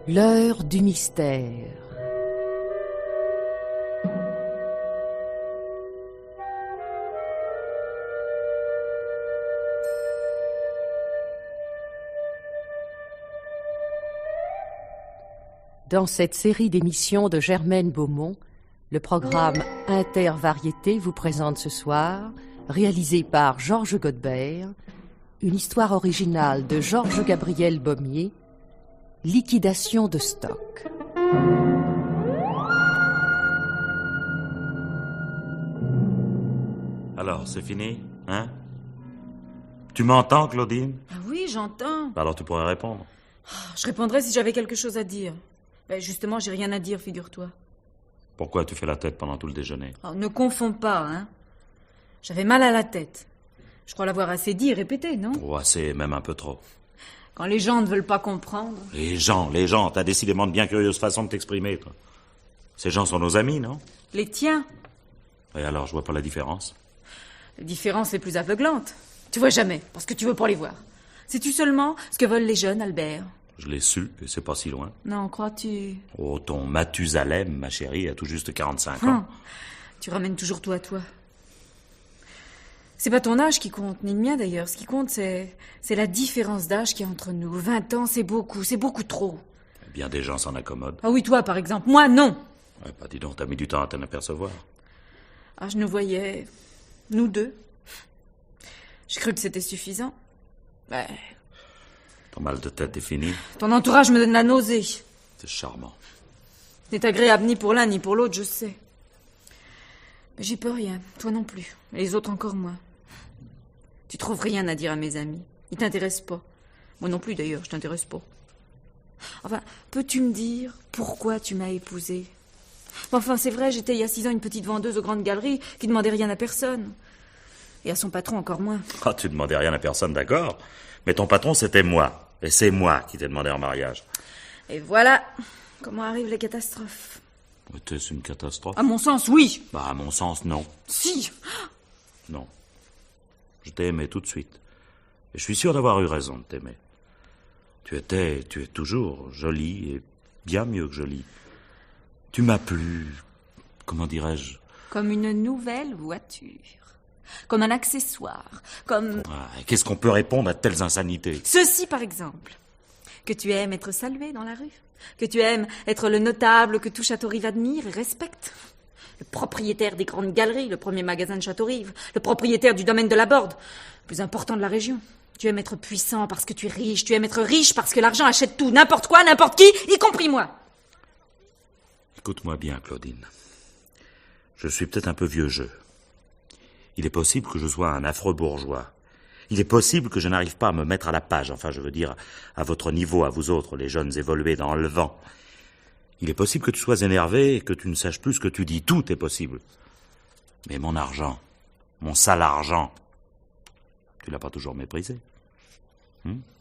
L'heure du mystère. Dans cette série d'émissions de Germaine Beaumont, le programme Intervariété vous présente ce soir, réalisé par Georges Godbert, une histoire originale de Georges Gabriel Baumier, Liquidation de stock. Alors, c'est fini, hein? Tu m'entends, Claudine? Ah oui, j'entends. Alors tu pourrais répondre. Je répondrais si j'avais quelque chose à dire. Ben justement, j'ai rien à dire, figure-toi. Pourquoi tu fais la tête pendant tout le déjeuner? Oh, ne confonds pas, hein. J'avais mal à la tête. Je crois l'avoir assez dit et répété, non? Oh, assez, même un peu trop. Quand les gens ne veulent pas comprendre. Les gens, t'as décidément de bien curieuse façon de t'exprimer, toi. Ces gens sont nos amis, non? Les tiens. Et alors, je vois pas la différence. La différence est plus aveuglante. Tu vois jamais, parce que tu veux pas les voir. Sais-tu seulement ce que veulent les jeunes, Albert? Je l'ai su, et c'est pas si loin. Non, crois-tu? Oh, ton Mathusalem, ma chérie, a tout juste 45 ans. Tu ramènes toujours tout à toi. C'est pas ton âge qui compte, ni le mien d'ailleurs. Ce qui compte, c'est la différence d'âge qu'il y a entre nous. 20 ans, c'est beaucoup trop. Bien des gens s'en accommodent. Ah oui, toi, par exemple. Moi, non. Ouais, bah dis donc, t'as mis du temps à t'en apercevoir. Ah, je nous voyais, nous deux. J'ai cru que c'était suffisant. Ouais. Ton mal de tête est fini. Ton entourage me donne la nausée. C'est charmant. Ce n'est agréable ni pour l'un ni pour l'autre, je sais. Mais j'y peux rien, toi non plus. Et les autres encore moins. Tu trouves rien à dire à mes amis. Ils t'intéressent pas. Moi non plus d'ailleurs, je t'intéresse pas. Enfin, peux-tu me dire pourquoi tu m'as épousée? Enfin, c'est vrai, j'étais il y a 6 ans une petite vendeuse aux grandes galeries qui demandait rien à personne. Et à son patron encore moins. Ah, tu demandais rien à personne, d'accord. Mais ton patron, c'était moi. Et c'est moi qui t'ai demandé en mariage. Et voilà comment arrivent les catastrophes. Était-ce une catastrophe? À mon sens, oui. Bah, à mon sens, non. Si. Non. Je t'ai aimé tout de suite. Et je suis sûr d'avoir eu raison de t'aimer. Tu es toujours jolie et bien mieux que jolie. Tu m'as plu, comment dirais-je? Comme une nouvelle voiture. Comme un accessoire. Comme... Ah, qu'est-ce qu'on peut répondre à de telles insanités? Ceci, par exemple. Que tu aimes être salué dans la rue. Que tu aimes être le notable que tout Château-Rive admire et respecte. Le propriétaire des grandes galeries, le premier magasin de Château-Rive. Le propriétaire du domaine de la Borde, le plus important de la région. Tu aimes être puissant parce que tu es riche. Tu aimes être riche parce que l'argent achète tout. N'importe quoi, n'importe qui, y compris moi. Écoute-moi bien, Claudine. Je suis peut-être un peu vieux jeu. Il est possible que je sois un affreux bourgeois. Il est possible que je n'arrive pas à me mettre à la page, enfin je veux dire, à votre niveau, à vous autres, les jeunes évolués dans le vent. Il est possible que tu sois énervé et que tu ne saches plus ce que tu dis. Tout est possible. Mais mon argent, mon sale argent, tu l'as pas toujours méprisé.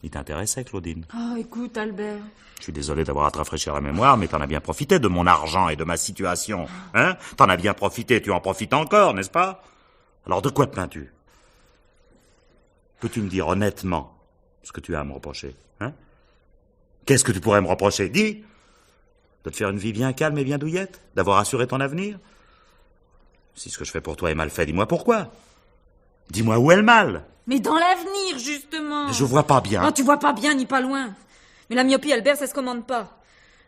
Il t'intéressait, Claudine. Oh, écoute, Albert. Je suis désolé d'avoir à te rafraîchir la mémoire, mais t'en as bien profité de mon argent et de ma situation. Hein? T'en as bien profité, tu en profites encore, n'est-ce pas? Alors de quoi te plains-tu? Peux-tu me dire honnêtement ce que tu as à me reprocher, hein? Qu'est-ce que tu pourrais me reprocher? Dis! De te faire une vie bien calme et bien douillette? D'avoir assuré ton avenir? Si ce que je fais pour toi est mal fait, dis-moi pourquoi. Dis-moi où est le mal. Mais dans l'avenir, justement. Je vois pas bien. Non, tu vois pas bien, ni pas loin. Mais la myopie, Albert, ça se commande pas.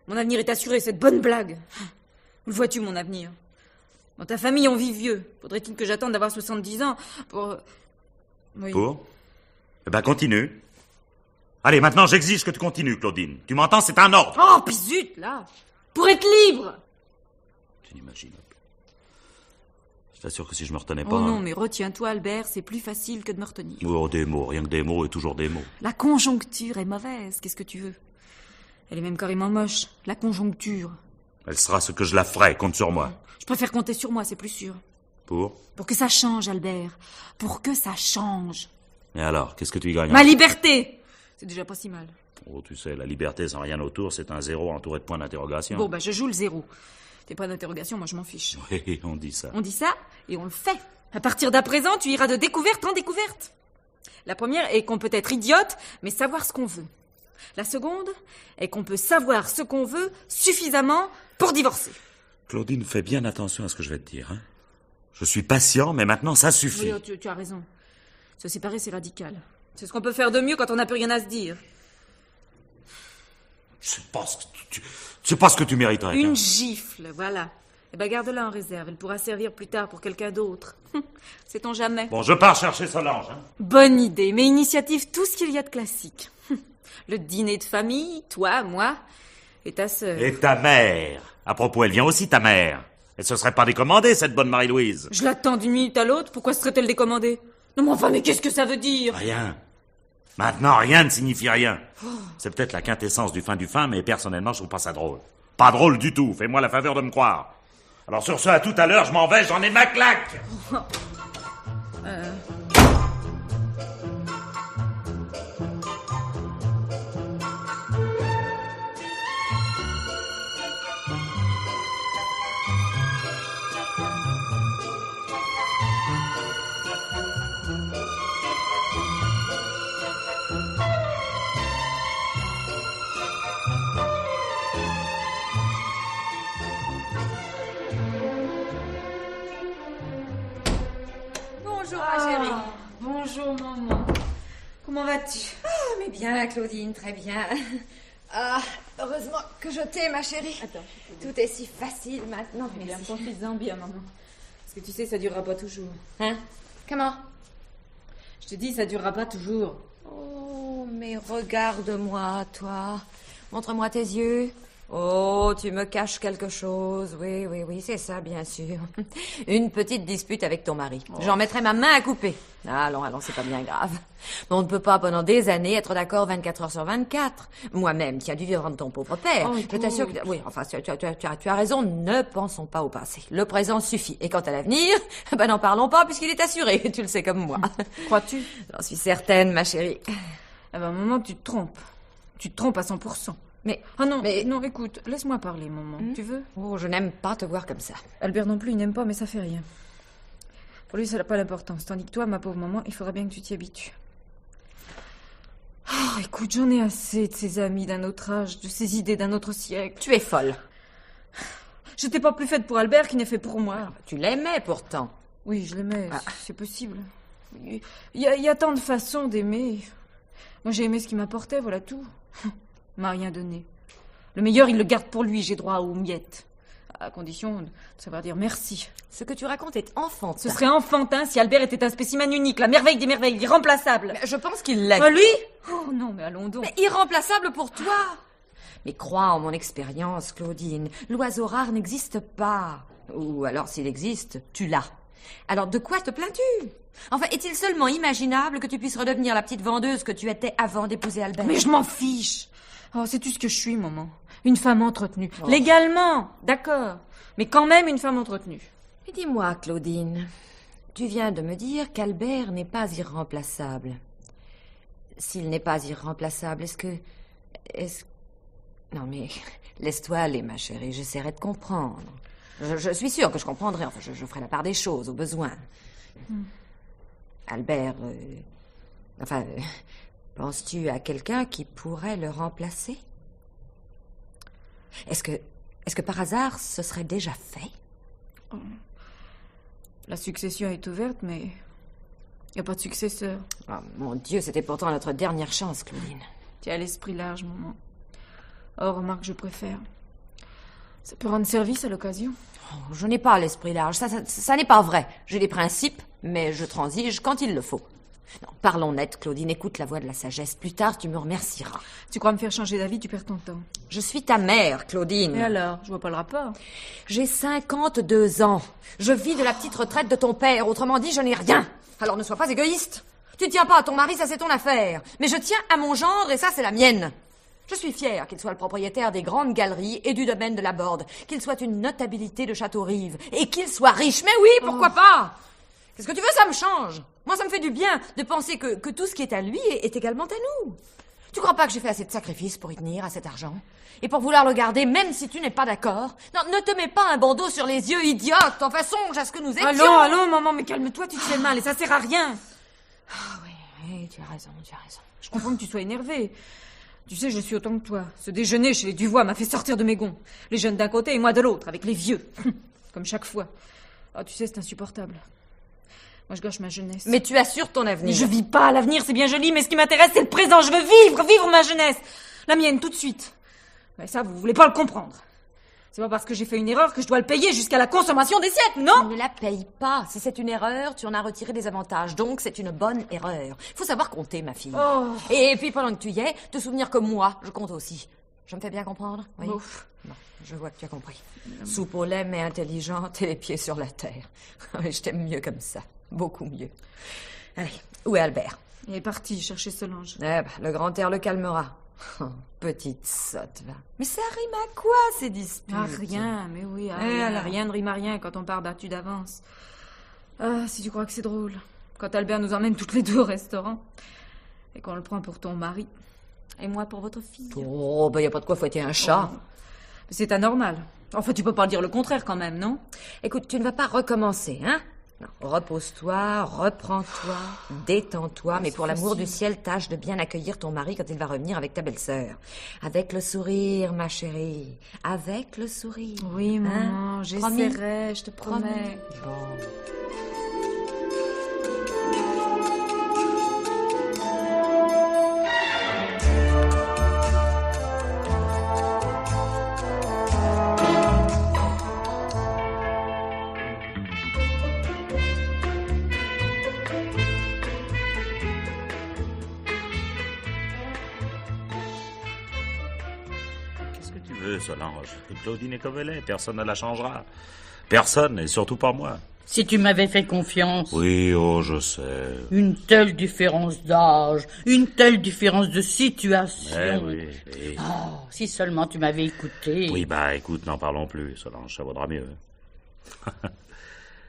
Mon avenir est assuré, cette bonne blague. Où le vois-tu, mon avenir? Dans ta famille, on vit vieux. Faudrait-il que j'attende d'avoir 70 ans pour... Oui. Pour? Eh ben, continue. Allez, maintenant, j'exige que tu continues, Claudine. Tu m'entends? C'est un ordre. Oh, pis zut, là. Pour être libre. Tu n'imagines pas. Je t'assure que si je me retenais pas... Oh non, mais retiens-toi, Albert, c'est plus facile que de me retenir. Oh, des mots, rien que des mots et toujours des mots. La conjoncture est mauvaise, qu'est-ce que tu veux? Elle est même carrément moche, la conjoncture. Elle sera ce que je la ferai, compte sur moi. Je préfère compter sur moi, c'est plus sûr. Pour? Pour que ça change, Albert. Pour que ça change. Et alors, qu'est-ce que tu y gagnes? Ma liberté! C'est déjà pas si mal. Oh, tu sais, la liberté sans rien autour, c'est un zéro entouré de points d'interrogation. Bon, je joue le zéro. Tes points d'interrogation, moi je m'en fiche. Oui, on dit ça. On dit ça et on le fait. À partir d'à présent, tu iras de découverte en découverte. La première est qu'on peut être idiote, mais savoir ce qu'on veut. La seconde est qu'on peut savoir ce qu'on veut suffisamment pour divorcer. Claudine, fais bien attention à ce que je vais te dire. Hein. Je suis patient, mais maintenant ça suffit. Oui, tu as raison. Se séparer, c'est radical. C'est ce qu'on peut faire de mieux quand on n'a plus rien à se dire. C'est pas ce que tu mériterais. Une gifle, voilà. Eh ben, garde-la en réserve. Elle pourra servir plus tard pour quelqu'un d'autre. Sait-on jamais. Bon, je pars chercher Solange. Hein. Bonne idée, mais initiative, tout ce qu'il y a de classique. Le dîner de famille, toi, moi et ta sœur. Et ta mère. À propos, elle vient aussi, ta mère. Elle se serait pas décommandée, cette bonne Marie-Louise. Je l'attends d'une minute à l'autre, pourquoi serait-elle décommandée? Non mais enfin, mais qu'est-ce que ça veut dire? Rien. Maintenant, rien ne signifie rien. C'est peut-être la quintessence du fin, mais personnellement, je trouve pas ça drôle. Pas drôle du tout, fais-moi la faveur de me croire. Alors sur ce, à tout à l'heure, je m'en vais, j'en ai ma claque. Bonjour, ma chérie. Bonjour, maman. Comment vas-tu? Mais bien, Claudine, très bien. Ah, heureusement que je t'ai, ma chérie. Attends. Tout est si facile maintenant, Bien, merci. profite-en bien, maman. Parce que tu sais, ça durera pas toujours. Hein? Comment? Je te dis, ça durera pas toujours. Oh, mais regarde-moi, toi. Montre-moi tes yeux. Oh, tu me caches quelque chose. Oui, c'est ça, bien sûr. Une petite dispute avec ton mari. J'en mettrai ma main à couper. Allons, c'est pas bien grave. Mais on ne peut pas pendant des années être d'accord 24 heures sur 24. Moi-même, qui a dû vivre de ton pauvre père. Oh, je t'assure que... Oui, enfin, tu as raison, ne pensons pas au passé. Le présent suffit. Et quant à l'avenir, n'en parlons pas puisqu'il est assuré. Tu le sais comme moi. Crois-tu? J'en suis certaine, ma chérie. Ah ben, maman, tu te trompes. Tu te trompes à 100%. Mais... Ah non, Mais- non, écoute, laisse-moi parler, maman. Tu veux? Oh, je n'aime pas te voir comme ça. Albert non plus, il n'aime pas, mais ça fait rien. Pour lui, ça n'a pas d'importance. Tandis que toi, ma pauvre maman, il faudra bien que tu t'y habitues. Oh, écoute, j'en ai assez de ces amis d'un autre âge, de ces idées d'un autre siècle. Tu es folle. Je n'étais pas plus faite pour Albert qu'il n'est fait pour moi. Tu l'aimais pourtant. Oui, je l'aimais, c'est possible. Il y a tant de façons d'aimer. Moi, j'ai aimé ce qu'il m'apportait, voilà tout. Il m'a rien donné. Le meilleur, il le garde pour lui, j'ai droit aux miettes. À condition de savoir dire merci. Ce que tu racontes est enfantin. Ce serait enfantin si Albert était un spécimen unique, la merveille des merveilles, irremplaçable. Je pense qu'il l'est. Ah, lui? Oh non, mais allons donc. Mais irremplaçable pour toi. Mais crois en mon expérience, Claudine. L'oiseau rare n'existe pas. Ou alors, s'il existe, tu l'as. Alors, de quoi te plains-tu? Enfin, est-il seulement imaginable que tu puisses redevenir la petite vendeuse que tu étais avant d'épouser Albert? Mais je m'en fiche. Oh, sais-tu ce que je suis, maman? Une femme entretenue. Légalement, d'accord. Mais quand même une femme entretenue. Mais dis-moi, Claudine, tu viens de me dire qu'Albert n'est pas irremplaçable. S'il n'est pas irremplaçable, est-ce... Non, mais laisse-toi aller, ma chérie, j'essaierai de comprendre. Je suis sûre que je comprendrai, enfin, je ferai la part des choses, au besoin. Albert, penses-tu à quelqu'un qui pourrait le remplacer? Est-ce que par hasard, ce serait déjà fait? La succession est ouverte, mais il n'y a pas de successeur. Oh, mon Dieu, c'était pourtant notre dernière chance, Claudine. Tu as l'esprit large, maman. Oh, remarque, je préfère. Ça peut rendre service à l'occasion. Oh, je n'ai pas l'esprit large, ça n'est pas vrai. J'ai des principes, mais je transige quand il le faut. Non, parlons net, Claudine, écoute la voix de la sagesse. Plus tard, tu me remercieras. Tu crois me faire changer d'avis, tu perds ton temps. Je suis ta mère, Claudine. Et alors? Je vois pas le rapport. J'ai 52 ans. Je vis de la petite retraite de ton père. Autrement dit, je n'ai rien. Alors ne sois pas égoïste. Tu ne tiens pas à ton mari, ça c'est ton affaire. Mais je tiens à mon gendre et ça c'est la mienne. Je suis fière qu'il soit le propriétaire des grandes galeries et du domaine de la Borde, qu'il soit une notabilité de Château-Rive et qu'il soit riche. Mais oui, pourquoi pas? Qu'est-ce que tu veux, ça me change. Moi, ça me fait du bien de penser que tout ce qui est à lui est également à nous. Tu crois pas que j'ai fait assez de sacrifices pour y tenir à cet argent? Et pour vouloir le garder, même si tu n'es pas d'accord? Non, ne te mets pas un bandeau sur les yeux, idiote. Enfin, songe à ce que nous étions. Allons, maman, mais calme-toi, tu te fais mal et ça sert à rien. Ah oui, tu as raison. Je comprends que tu sois énervée. Tu sais, je suis autant que toi. Ce déjeuner chez les Duvois m'a fait sortir de mes gonds. Les jeunes d'un côté et moi de l'autre, avec les vieux. Comme chaque fois. Oh, tu sais, c'est insupportable. Moi, je gâche ma jeunesse. Mais tu assures ton avenir. Je vis pas l'avenir, c'est bien joli, mais ce qui m'intéresse, c'est le présent. Je veux vivre ma jeunesse. La mienne, tout de suite. Mais ça, vous voulez pas le comprendre. C'est pas parce que j'ai fait une erreur que je dois le payer jusqu'à la consommation des siècles, non? Tu ne la payes pas. Si c'est une erreur, tu en as retiré des avantages. Donc, c'est une bonne erreur. Faut savoir compter, ma fille. Oh. Et puis, pendant que tu y es, te souvenir que moi, je compte aussi. Je me fais bien comprendre? Oui. Ouf. Bon, je vois que tu as compris. Soupe au lait, mais intelligente et les pieds sur la terre. Je t'aime mieux comme ça. Beaucoup mieux. Allez, où est Albert? Il est parti chercher Solange. Eh ben, le grand air le calmera. Oh, petite sotte, va. Mais ça rime à quoi, ces disputes? Ah, rien, mais oui, rien ne rime à rien quand on part battu d'avance. Ah, si tu crois que c'est drôle. Quand Albert nous emmène toutes les deux au restaurant. Et qu'on le prend pour ton mari. Et moi pour votre fille. Oh, ben y a pas de quoi fouetter un chat. Oh. C'est anormal. Enfin, tu peux pas dire le contraire quand même, non? Écoute, tu ne vas pas recommencer, hein? Non, repose-toi, reprends-toi, détends-toi, mais pour l'amour du ciel, tâche de bien accueillir ton mari quand il va revenir avec ta belle-sœur. Avec le sourire, ma chérie. Avec le sourire. Oui, maman, hein? J'essaierai, je te promets. Bon. Solange. Claudine est comme elle est, personne ne la changera. Personne, et surtout pas moi. Si tu m'avais fait confiance. Oui, oh, je sais. Une telle différence d'âge, une telle différence de situation. Eh oui, oui. Oh, si seulement tu m'avais écouté. Oui, bah écoute, n'en parlons plus, Solange, ça vaudra mieux.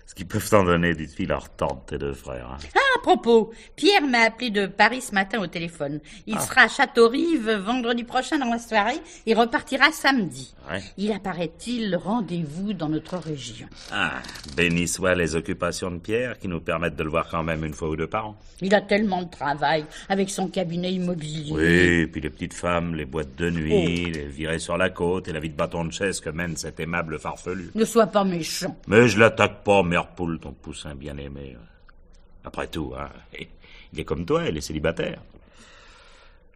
Ce qu'ils peuvent t'en donner, dites-lui, leur tante, tes deux frères. Hein. Ah, à propos, Pierre m'a appelé de Paris ce matin au téléphone. Il sera à Château-Rive vendredi prochain dans la soirée et repartira samedi. Ouais. Il a, paraît-il, rendez-vous dans notre région. Ah, béni soient les occupations de Pierre qui nous permettent de le voir quand même une fois ou deux par an. Il a tellement de travail avec son cabinet immobilier. Oui, et puis les petites femmes, les boîtes de nuit, les virées sur la côte et la vie de bâton de chaise que mène cet aimable farfelu. Ne sois pas méchant. Mais je l'attaque pas, mère poule, ton poussin bien-aimé. Après tout, hein, il est comme toi, il est célibataire.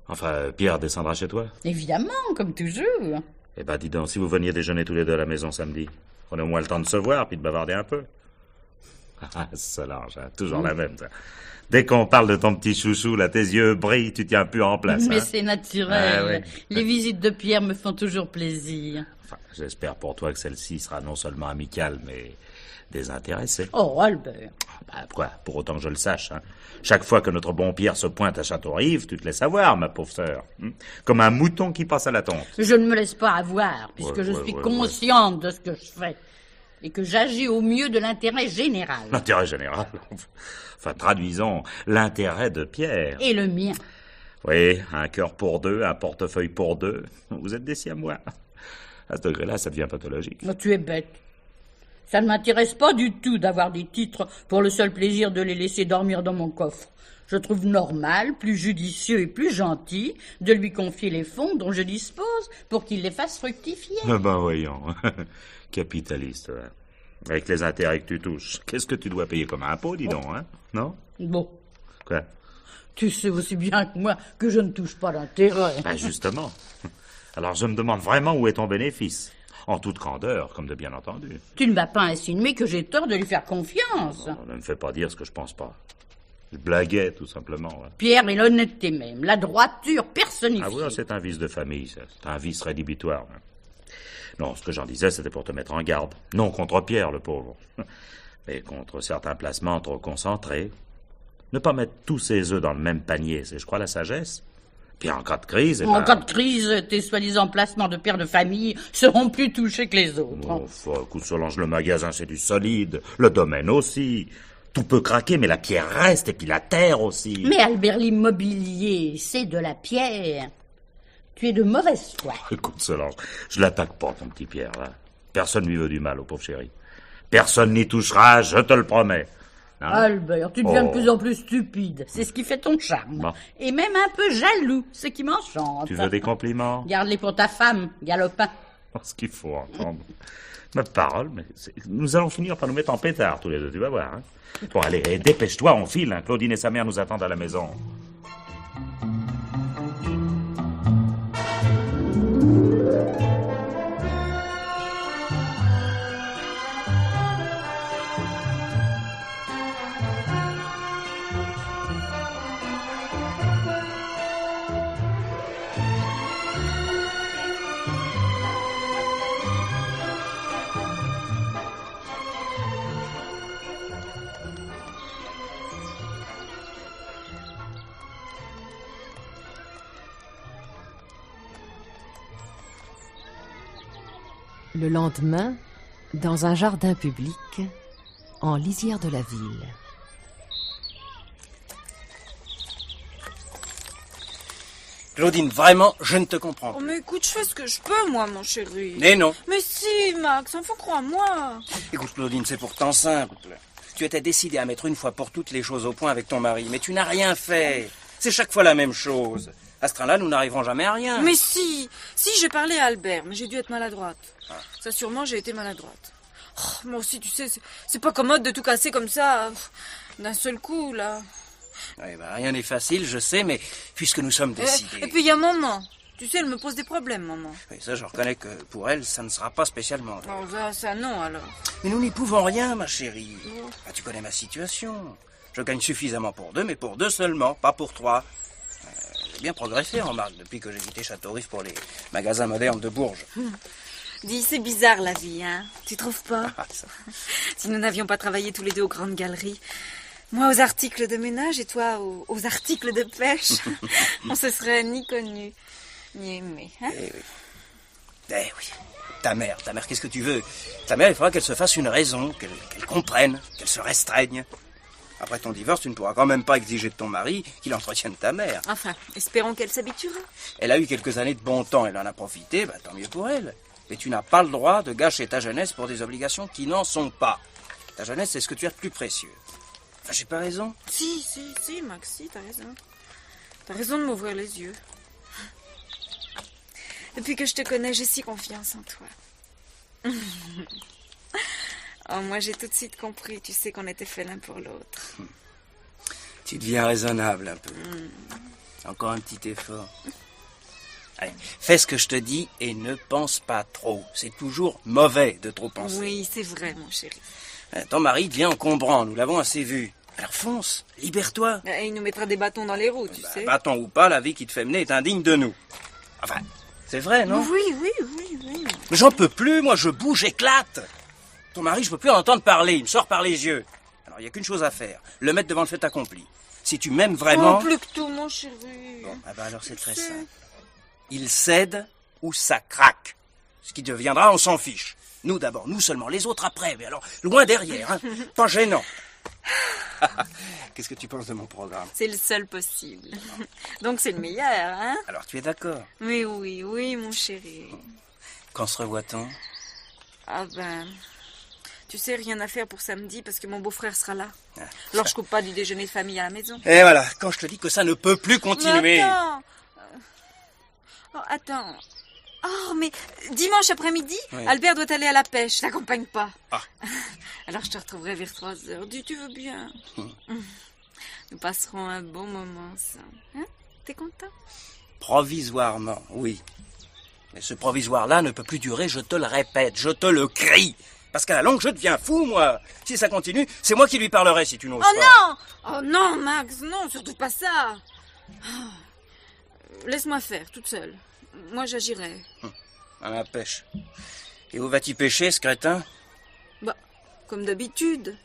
Enfin, Pierre descendra chez toi. Évidemment, comme toujours. Eh ben, dis donc, si vous veniez déjeuner tous les deux à la maison samedi, prenez au moins le temps de se voir puis de bavarder un peu. Ah, Solange, hein, toujours la même, ça. Dès qu'on parle de ton petit chouchou, là, tes yeux brillent, tu tiens plus en place. Mais hein. c'est naturel. Ah, ouais. Les visites de Pierre me font toujours plaisir. Enfin, j'espère pour toi que celle-ci sera non seulement amicale, mais désintéressée. Oh, Albert. Bah, quoi, pour autant que je le sache. Hein. Chaque fois que notre bon Pierre se pointe à Château-Rive, tu te laisses avoir, ma pauvre sœur. Comme un mouton qui passe à la tonte. Je ne me laisse pas avoir, puisque Ouais, je ouais, suis ouais, consciente de ce que je fais. Et que j'agis au mieux de l'intérêt général. L'intérêt général. Enfin, traduisons l'intérêt de Pierre. Et le mien. Oui, un cœur pour deux, un portefeuille pour deux. Vous êtes des siamois. À ce degré-là, ça devient pathologique. Oh, tu es bête. Ça ne m'intéresse pas du tout d'avoir des titres pour le seul plaisir de les laisser dormir dans mon coffre. Je trouve normal, plus judicieux et plus gentil de lui confier les fonds dont je dispose pour qu'il les fasse fructifier. Ben voyons, capitaliste, ouais. Avec les intérêts que tu touches. Qu'est-ce que tu dois payer comme impôt, dis donc, hein? Non? Bon, Quoi? tu sais aussi bien que moi que je ne touche pas d'intérêt. Ben justement. Alors je me demande vraiment où est ton bénéfice. En toute candeur, comme de bien entendu. Tu ne vas pas insinuer que j'ai tort de lui faire confiance. Non, ne me fais pas dire ce que je pense pas. Je blaguais, tout simplement. Ouais. Pierre est l'honnêteté même, la droiture personnifiée. Ah oui, c'est un vice de famille, ça. C'est un vice rédhibitoire. Hein. Non, ce que j'en disais, c'était pour te mettre en garde. Non contre Pierre, le pauvre. Mais contre certains placements trop concentrés. Ne pas mettre tous ses œufs dans le même panier, c'est, je crois, la sagesse. Puis en cas de crise, En cas de crise, tes soi-disant placements de père de famille seront plus touchés que les autres. Enfin, écoute, Solange, le magasin, c'est du solide. Le domaine aussi. Tout peut craquer, mais la pierre reste, et puis la terre aussi. Mais Albert, l'immobilier, c'est de la pierre. Tu es de mauvaise foi. Écoute, Solange, je l'attaque pas, ton petit Pierre, là. Personne lui veut du mal, au pauvre chéri. Personne n'y touchera, je te le promets. Hein? Albert, tu deviens Oh. de plus en plus stupide. C'est ce qui fait ton charme. Bon. Et même un peu jaloux, ce qui m'enchante. Tu veux des compliments? Garde-les pour ta femme, galopin. Ce qu'il faut entendre. Ma parole, mais nous allons finir par nous mettre en pétard tous les deux, tu vas voir. Hein? Bon, allez, dépêche-toi, on file. Hein. Claudine et sa mère nous attendent à la maison. Le lendemain, dans un jardin public, en lisière de la ville. Claudine, vraiment, je ne te comprends Oh, plus. mais écoute, je fais ce que je peux, moi, mon chéri. Mais non. Mais si, Max, enfin, faut croire en moi. Écoute, Claudine, c'est pourtant simple. Tu étais décidée à mettre une fois pour toutes les choses au point avec ton mari, mais tu n'as rien fait. C'est chaque fois la même chose. À ce train-là, nous n'arriverons jamais à rien. Mais si, j'ai parlé à Albert, mais j'ai dû être maladroite. Ça, sûrement, j'ai été maladroite. Oh, moi aussi, tu sais, c'est pas commode de tout casser comme ça, d'un seul coup, là. Oui, ben, rien n'est facile, je sais, mais puisque nous sommes décidés... Et puis, il y a maman. Tu sais, elle me pose des problèmes, maman. Oui, ça, je reconnais que pour elle, ça ne sera pas spécialement... Non, ça non, alors. Mais nous n'y pouvons rien, ma chérie. Ah, tu connais ma situation. Je gagne suffisamment pour deux, mais pour deux seulement, pas pour trois. J'ai bien progressé, remarque, depuis que j'ai quitté Château-Rive pour les magasins modernes de Bourges. Dis, c'est bizarre, la vie, hein. Tu trouves pas? Ah, ça. Si nous n'avions pas travaillé tous les deux aux grandes galeries, moi aux articles de ménage et toi aux articles de pêche, on se serait ni connus, ni aimés, hein? Eh oui. Eh oui. Ta mère, qu'est-ce que tu veux? Ta mère, il faudra qu'elle se fasse une raison, qu'elle comprenne, qu'elle se restreigne. Après ton divorce, tu ne pourras quand même pas exiger de ton mari qu'il entretienne ta mère. Enfin, espérons qu'elle s'habituera. Elle a eu quelques années de bon temps, elle en a profité, bah, tant mieux pour elle. Mais tu n'as pas le droit de gâcher ta jeunesse pour des obligations qui n'en sont pas. Ta jeunesse, c'est ce que tu as de plus précieux. Enfin, j'ai pas raison. Si, Max, si, t'as raison. T'as raison de m'ouvrir les yeux. Depuis que je te connais, j'ai si confiance en toi. Oh, moi, j'ai tout de suite compris, tu sais qu'on était faits l'un pour l'autre. Tu deviens raisonnable un peu. Encore un petit effort. Allez, fais ce que je te dis et ne pense pas trop. C'est toujours mauvais de trop penser. Oui, c'est vrai, mon chéri. Ton mari devient encombrant, nous l'avons assez vu. Alors fonce, libère-toi. Et il nous mettra des bâtons dans les roues, tu sais. Bâton ou pas, la vie qui te fait mener est indigne de nous. Enfin, c'est vrai, non? Oui. Mais j'en peux plus, moi je bouge, j'éclate. Ton mari, je peux plus en entendre parler, il me sort par les yeux. Alors il n'y a qu'une chose à faire, le mettre devant le fait accompli. Si tu m'aimes vraiment... Oh, plus que tout, mon chéri. Bon, ah bah alors c'est très simple. Il cède ou ça craque. Ce qui deviendra, on s'en fiche. Nous d'abord, nous seulement, les autres après. Mais alors, loin derrière, hein. Pas gênant. Qu'est-ce que tu penses de mon programme? C'est le seul possible. Donc c'est le meilleur, hein? Alors tu es d'accord? Mais oui, mon chéri. Quand se revoit-on? Ah ben... Tu sais, rien à faire pour samedi parce que mon beau-frère sera là. Ah, Alors je coupe pas du déjeuner de famille à la maison. Et voilà, quand je te dis que ça ne peut plus continuer... Mais attends. Oh, attends. Oh, mais dimanche après-midi, Oui. Albert doit aller à la pêche. Je l'accompagne pas. Ah. Alors je te retrouverai vers 3h. Tu veux bien? Nous passerons un bon moment ensemble. Hein? T'es content? Provisoirement, oui. Mais ce provisoire-là ne peut plus durer, je te le répète, je te le crie. Parce qu'à la longue, je deviens fou, moi. Si ça continue, c'est moi qui lui parlerai si tu n'oses Oh pas. non! Oh non, Max, non, surtout pas ça. Ah. Laisse-moi faire, toute seule. Moi, j'agirai. À la pêche. Et où vas-tu pêcher, ce crétin? Bah, comme d'habitude.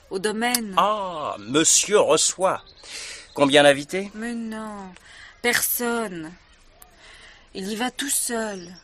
Au domaine. Ah, monsieur reçoit. Combien d'invités? Mais non, personne. Il y va tout seul.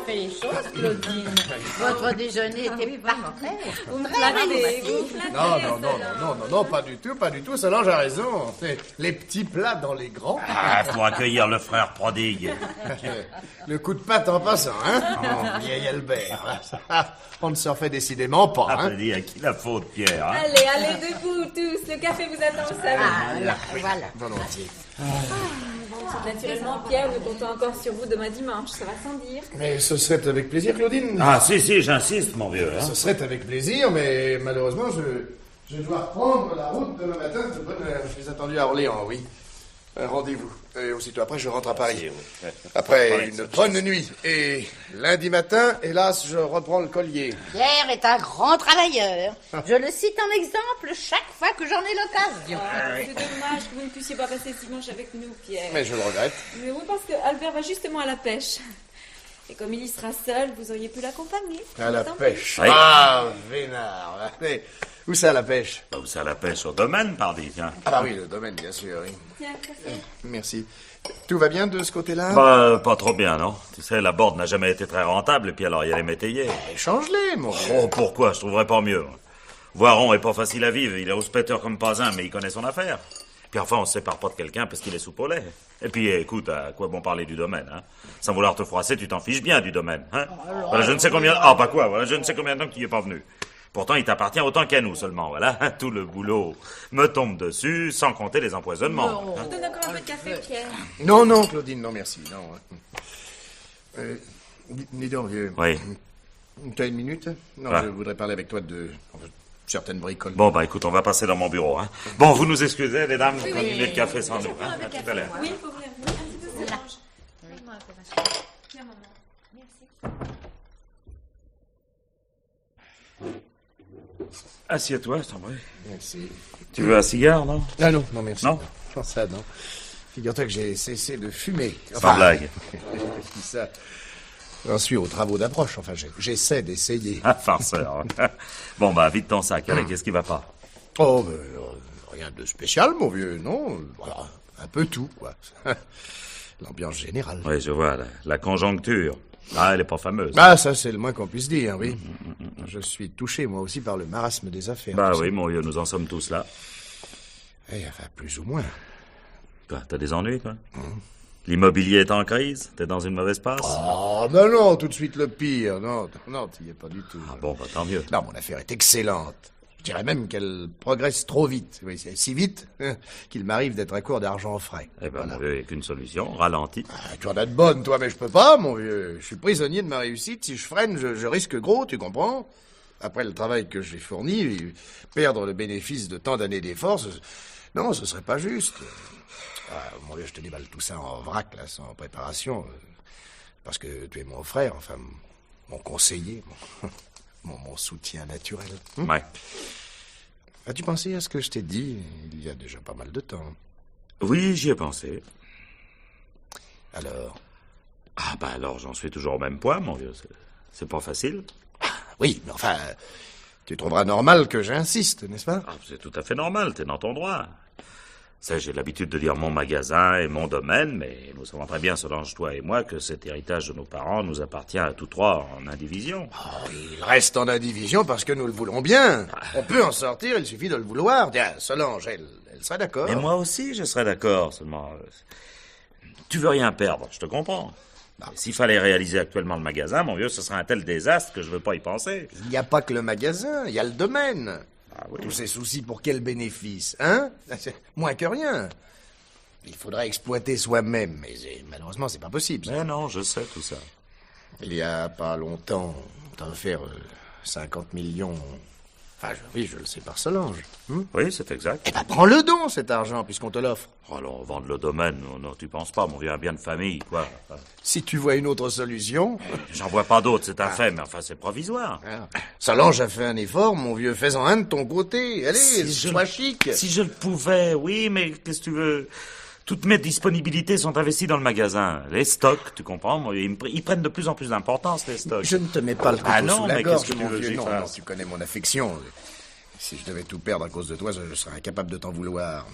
fait les choses, Claudine. Votre déjeuner était parfait. Vous me flattez, Non, pas du tout, Solange a raison. Les petits plats dans les grands. Ah, faut accueillir le frère prodigue. Le coup de patte en passant, hein. Oh, vieil Albert. On ne s'en fait décidément pas, Ah, hein. dis, à qui la faute, Pierre, hein? Allez, debout tous, le café vous attend au salon. Voilà. Volontiers. Naturellement, Pierre, nous comptons encore sur vous demain dimanche, ça va sans dire. Mais ce serait avec plaisir, Claudine. Ah, si, j'insiste, mon vieux, hein. Ce serait avec plaisir, mais malheureusement, je dois reprendre la route demain matin de bonne heure. Je les ai attendus à Orléans, oui. Un rendez-vous. Et aussitôt après, je rentre à Paris. Après une bonne nuit. Et lundi matin, hélas, je reprends le collier. Pierre est un grand travailleur. Je le cite en exemple chaque fois que j'en ai l'occasion. C'est dommage que vous ne puissiez pas passer ce dimanche avec nous, Pierre. Mais je le regrette. Mais oui, parce que Albert va justement à la pêche. Et comme il y sera seul, vous auriez pu l'accompagner. À la Tant pis. pêche. Oui. Ah, vénard. Mais où ça, la pêche? Bah, vous à la pêche au domaine, pardi, tiens. Ah oui, le domaine, bien sûr, oui. Tiens, café. Merci. Tout va bien de ce côté-là? Bah, pas trop bien, non? Tu sais, la Borde n'a jamais été très rentable, et puis alors, il y a les métayers. Change-les, mon vieux. Oh, pourquoi? Je trouverais pas mieux. Voiron est pas facile à vivre, il est rouspéteur comme pas un, mais il connaît son affaire. Puis enfin, on se sépare pas de quelqu'un parce qu'il est soupe au lait. Et puis, écoute, à quoi bon parler du domaine, hein? Sans vouloir te froisser, tu t'en fiches bien du domaine, hein? Voilà, je ne sais combien... Ah, bah quoi, voilà, je ne sais combien de temps que tu y es pas venu. Pourtant, il t'appartient autant qu'à nous seulement, voilà. Tout le boulot me tombe dessus, sans compter les empoisonnements. Je vous donne encore un peu de café, Pierre. Non, Claudine, non, merci, non. Dis donc, vieux. Oui. Tu as une minute? Non, Ah. je voudrais parler avec toi de certaines bricoles. Bon, bah écoute, on va passer dans mon bureau, hein. Bon, vous nous excusez, les dames, vous continuez le café sans nous, hein. À tout à l'heure. Oui, il faut venir. Un petit peu de Solange. Donne-moi un peu, ma chérie. Tiens, maman. Merci. Assieds-toi, je t'en prie. Merci. Tu veux un cigare, non? Ah non, merci. Non? Non, ça, non. Figure-toi que j'ai cessé de fumer. Sans blague. Je dis ça. J'en suis aux travaux d'approche. Enfin, j'essaie d'essayer. Ah, farceur. Bon, bah, vite ton sac, allez, qu'est-ce qui va pas? Oh, rien de spécial, mon vieux, non. Voilà, un peu tout, quoi. L'ambiance générale. Oui, je vois, la conjoncture. Ah, elle est pas fameuse. Ah, ça, c'est le moins qu'on puisse dire, oui. Je suis touché, moi aussi, par le marasme des affaires. Bah tu oui, sais. mon vieux, nous en sommes tous là. Enfin, plus ou moins. Toi, t'as des ennuis, toi? L'immobilier est en crise? T'es dans une mauvaise passe? Oh, non, tout de suite le pire. Non, t'y es pas du tout. Ah bon, bah tant mieux. Non, mon affaire est excellente. Je dirais même qu'elle progresse trop vite. Oui, c'est si vite qu'il m'arrive d'être à court d'argent frais. Eh ben, Voilà. mon vieux, il n'y a qu'une solution, ralentis. Ah, tu en as de bonnes, toi, mais je peux pas, mon vieux. Je suis prisonnier de ma réussite. Si je freine, je risque gros, tu comprends? Après le travail que j'ai fourni, perdre le bénéfice de tant d'années d'efforts, non, ce serait pas juste. Ah, mon vieux, je te déballe tout ça en vrac, là, sans préparation. Parce que tu es mon frère, enfin, mon conseiller, mon soutien naturel. Ouais. As-tu pensé à ce que je t'ai dit il y a déjà pas mal de temps? Oui, j'y ai pensé. Alors? Ah bah alors, j'en suis toujours au même point, mon vieux. C'est pas facile. Oui, mais enfin, tu trouveras normal que j'insiste, n'est-ce pas? Ah, c'est tout à fait normal, t'es dans ton droit. Ça, j'ai l'habitude de dire mon magasin et mon domaine, mais nous savons très bien, Solange, toi et moi, que cet héritage de nos parents nous appartient à tous trois en indivision. Oh, il reste en indivision parce que nous le voulons bien. On peut en sortir, il suffit de le vouloir. Tiens, Solange, elle sera d'accord. Mais moi aussi, je serais d'accord, seulement... tu veux rien perdre, je te comprends. Mais s'il fallait réaliser actuellement le magasin, mon vieux, ce serait un tel désastre que je veux pas y penser. Il n'y a pas que le magasin, il y a le domaine. Ah oui. Tous ces soucis pour quel bénéfice, hein? Moins que rien. Il faudrait exploiter soi-même, mais malheureusement, c'est pas possible. Mais non, je sais tout ça. Il y a pas longtemps, t'as offert 50 millions. Enfin, oui, je le sais par Solange. Oui, c'est exact. Eh ben, prends-le don, cet argent, puisqu'on te l'offre. Alors, vendre le domaine, non, tu penses pas, mon vieux, un bien de famille, quoi. Si tu vois une autre solution... J'en vois pas d'autre, c'est un fait, mais enfin, c'est provisoire. Solange a fait un effort, mon vieux, fais-en un de ton côté. Allez, sois chic. Si je le pouvais, oui, mais qu'est-ce que tu veux? Toutes mes disponibilités sont investies dans le magasin. Les stocks, tu comprends? Moi, ils prennent de plus en plus d'importance, les stocks. Je ne te mets pas le couteau Ah non, sous la mais gorge, qu'est-ce que tu mon veux que vieux. j'y Non, fasse? tu connais mon affection. Si je devais tout perdre à cause de toi, je serais incapable de t'en vouloir.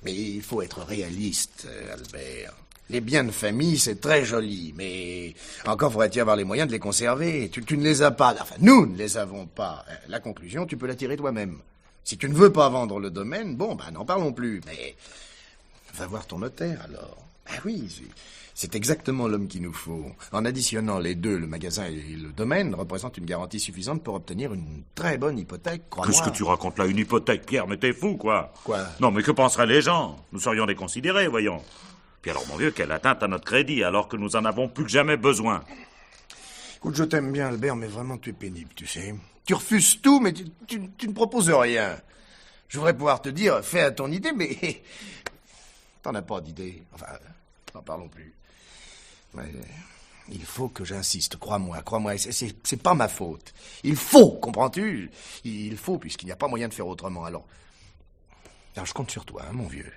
Mais il faut être réaliste, Albert. Les biens de famille, c'est très joli, mais encore faudrait-il avoir les moyens de les conserver. Tu ne les as pas. Enfin, nous ne les avons pas. La conclusion, tu peux la tirer toi-même. Si tu ne veux pas vendre le domaine, bon, n'en parlons plus. Mais va voir ton notaire, alors. Ah oui, c'est exactement l'homme qu'il nous faut. En additionnant les deux, le magasin et le domaine, représente une garantie suffisante pour obtenir une très bonne hypothèque, crois-moi. Qu'est-ce que tu racontes là? Une hypothèque, Pierre, mais t'es fou, quoi. Quoi? Non, mais que penseraient les gens? Nous serions déconsidérés, voyons. Puis alors, mon vieux, quelle atteinte à notre crédit, alors que nous en avons plus que jamais besoin. Écoute, je t'aime bien, Albert, mais vraiment, tu es pénible, tu sais. Tu refuses tout, mais tu ne proposes rien. Je voudrais pouvoir te dire, fais à ton idée, mais t'en as pas d'idée. Enfin, n'en parlons plus. Mais il faut que j'insiste, crois-moi, c'est pas ma faute. Il faut, comprends-tu? Il faut, puisqu'il n'y a pas moyen de faire autrement, alors je compte sur toi, hein, mon vieux.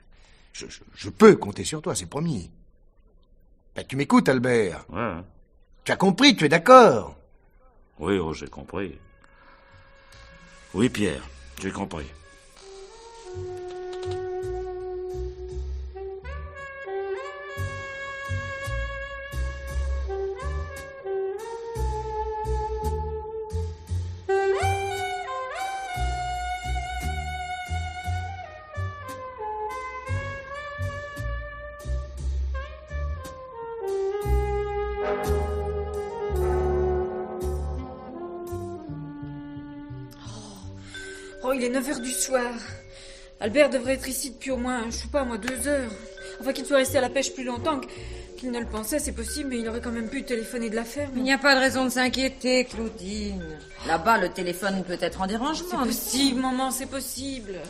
Je peux compter sur toi, c'est promis. Ben, tu m'écoutes, Albert? Ouais. Tu as compris, tu es d'accord? Oui, oh, j'ai compris. Oui, Pierre, j'ai compris. Oh, il est 9h du soir. Albert devrait être ici depuis au moins, je sais pas moi, 2 heures. Enfin, qu'il soit resté à la pêche plus longtemps qu'il ne le pensait, c'est possible, mais il aurait quand même pu téléphoner de la ferme. Il n'y a pas de raison de s'inquiéter, Claudine. Là-bas, le téléphone peut être en dérangement. C'est possible, maman, c'est possible.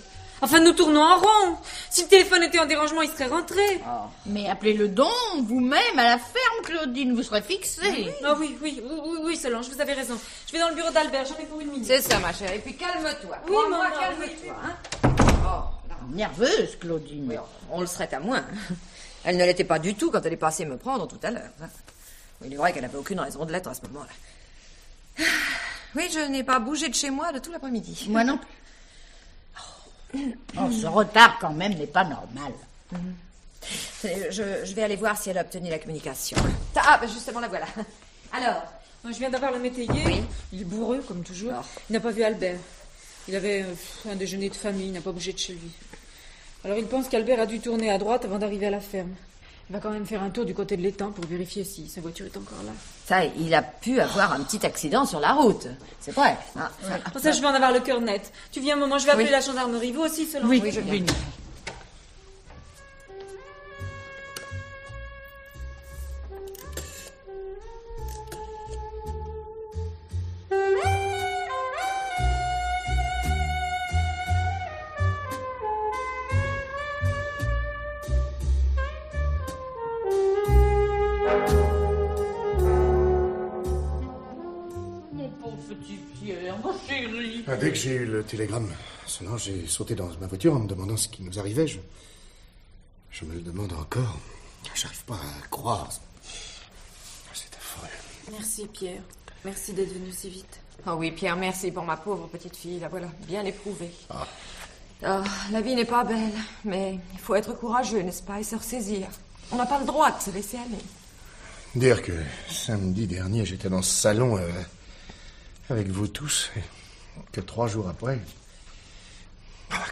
Enfin, nous tournons en rond. Si le téléphone était en dérangement, il serait rentré. Oh. Mais appelez-le donc, vous-même, à la ferme, Claudine, vous serez fixée. Ah oui, Solange, vous avez raison. Je vais dans le bureau d'Albert, j'en ai pour 1 minute. C'est ça, ma chérie. Et puis calme-toi. Oui, Crois-moi, maman, calme-toi. oui. Hein. Oh, là. Nerveuse, Claudine. Oui, on le serait à moins. Elle ne l'était pas du tout quand elle est passée me prendre tout à l'heure. Il est vrai qu'elle n'avait aucune raison de l'être à ce moment-là. Oui, je n'ai pas bougé de chez moi de tout l'après-midi. Moi non plus. Oh, ce retard, quand même, n'est pas normal. Je vais aller voir si elle a obtenu la communication. Ah, ben justement, la voilà. Alors? Moi, je viens d'avoir le métayer. Oui. Il est bourreux, comme toujours. Oh. Il n'a pas vu Albert. Il avait un déjeuner de famille, il n'a pas bougé de chez lui. Alors, il pense qu'Albert a dû tourner à droite avant d'arriver à la ferme. Il va quand même faire un tour du côté de l'étang pour vérifier si sa voiture est encore là. Ça, il a pu avoir un petit accident sur la route. C'est vrai. Ah, Pour ça, je vais en avoir le cœur net. Tu viens un moment, je vais appeler Oui. la gendarmerie. Vous aussi, Solange? Oui, je viens. Mon pauvre petit Pierre, ma chérie. Dès que j'ai eu le télégramme, sinon j'ai sauté dans ma voiture en me demandant ce qui nous arrivait. Je me le demande encore. J'arrive pas à croire. C'est affreux. Merci, Pierre. Merci d'être venu si vite. Oh oui, Pierre, merci pour ma pauvre petite fille. La voilà, bien éprouvée. Ah, la vie n'est pas belle, mais il faut être courageux, n'est-ce pas, et se ressaisir. On n'a pas le droit de se laisser aller. Dire que samedi dernier, j'étais dans ce salon avec vous tous, et que 3 jours après...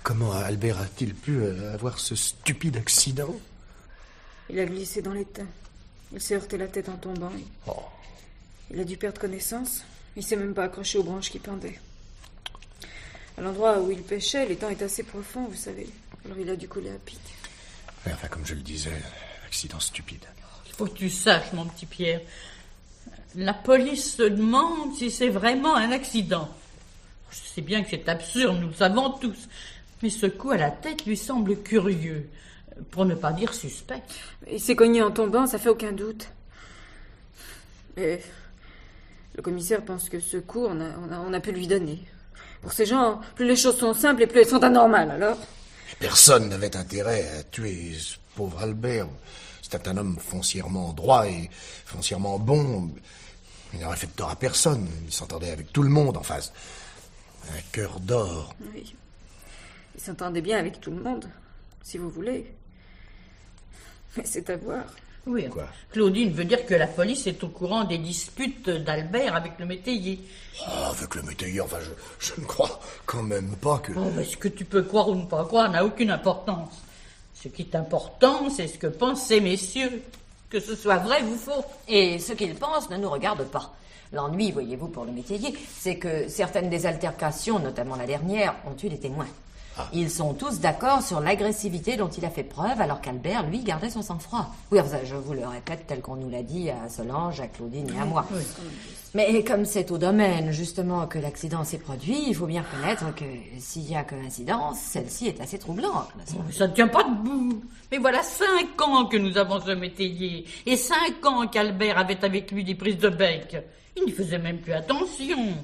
comment Albert a-t-il pu avoir ce stupide accident? Il a glissé dans l'étang. Il s'est heurté la tête en tombant. Il a dû perdre connaissance. Il s'est même pas accroché aux branches qui pendaient. À l'endroit où il pêchait, l'étang est assez profond, vous savez. Alors il a dû couler à pic. Ouais, enfin, comme je le disais, accident stupide. Il faut que tu saches, mon petit Pierre. La police se demande si c'est vraiment un accident. Je sais bien que c'est absurde, nous le savons tous. Mais ce coup à la tête lui semble curieux, pour ne pas dire suspect. Il s'est cogné en tombant, ça fait aucun doute. Et le commissaire pense que ce coup, on a pu lui donner. Pour ces gens, plus les choses sont simples et plus elles sont anormales, alors. Personne n'avait intérêt à tuer ce pauvre Albert. C'était un homme foncièrement droit et foncièrement bon. Il n'aurait fait de tort à personne. Il s'entendait avec tout le monde en face. Un cœur d'or. Oui. Il s'entendait bien avec tout le monde, si vous voulez. Mais c'est à voir. Oui. Quoi? Claudine veut dire que la police est au courant des disputes d'Albert avec le métayer. Oh, avec le métayer, enfin, je ne crois quand même pas que... Oh, ce que tu peux croire ou ne pas croire n'a aucune importance. Ce qui est important, c'est ce que pensent ces messieurs. Que ce soit vrai ou faux. Et ce qu'ils pensent ne nous regarde pas. L'ennui, voyez-vous, pour le métayer, c'est que certaines des altercations, notamment la dernière, ont eu des témoins. Ils sont tous d'accord sur l'agressivité dont il a fait preuve, alors qu'Albert, lui, gardait son sang-froid. Oui, enfin, je vous le répète tel qu'on nous l'a dit à Solange, à Claudine et à moi. Oui. Mais comme c'est au domaine, justement, que l'accident s'est produit, il faut bien reconnaître que s'il y a coïncidence, celle-ci est assez troublante. n'est-ce pas? Ça ne tient pas debout. Mais voilà 5 ans que nous avons ce métayer. Et 5 ans qu'Albert avait avec lui des prises de bec. Il n'y faisait même plus attention.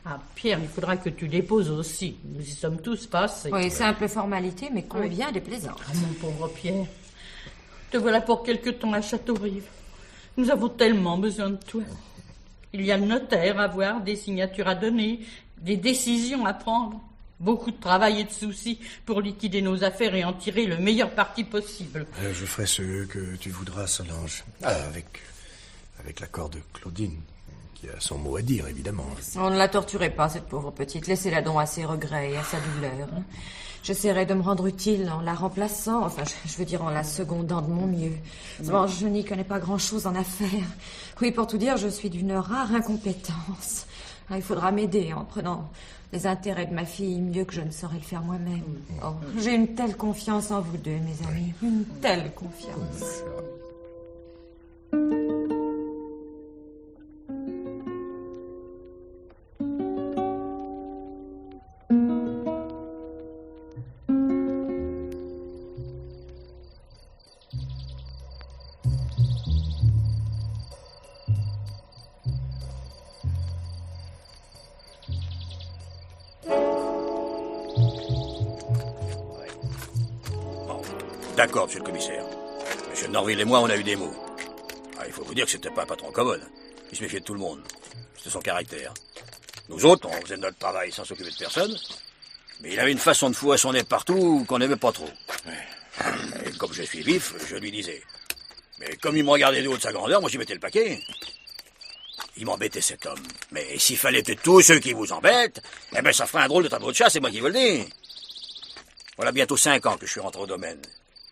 Ah, Pierre, il faudra que tu les poses aussi. Nous y sommes tous passés. Oui, simple formalité, mais combien déplaisante. Ah, mon pauvre Pierre. Te voilà pour quelque temps à Château-Rive. Nous avons tellement besoin de toi. Il y a le notaire à voir, des signatures à donner, des décisions à prendre. Beaucoup de travail et de soucis pour liquider nos affaires et en tirer le meilleur parti possible. Je ferai ce que tu voudras, Solange. Avec l'accord de Claudine, qui a son mot à dire, évidemment. On ne la torturez pas, cette pauvre petite. Laissez-la donc à ses regrets et à sa douleur. J'essaierai de me rendre utile en la remplaçant, enfin, je veux dire en la secondant de mon mieux. Bon, je n'y connais pas grand-chose en affaires. Oui, pour tout dire, je suis d'une rare incompétence. Il faudra m'aider en prenant les intérêts de ma fille mieux que je ne saurais le faire moi-même. Oh, j'ai une telle confiance en vous deux, mes amis. Une telle confiance. D'accord, monsieur le commissaire. Monsieur Norville et moi, on a eu des mots. Il faut vous dire que c'était pas un patron commode. Il se méfiait de tout le monde. C'était son caractère. Nous autres, on faisait notre travail sans s'occuper de personne. Mais il avait une façon de fouer son nez partout qu'on n'aimait pas trop. Et comme je suis vif, je lui disais. Mais comme il me regardait de haut de sa grandeur, moi j'y mettais le paquet. Il m'embêtait cet homme. Mais s'il fallait que tous ceux qui vous embêtent, eh ben ça ferait un drôle de tableau de chasse, c'est moi qui vous le dis. Voilà bientôt 5 ans que je suis rentré au domaine.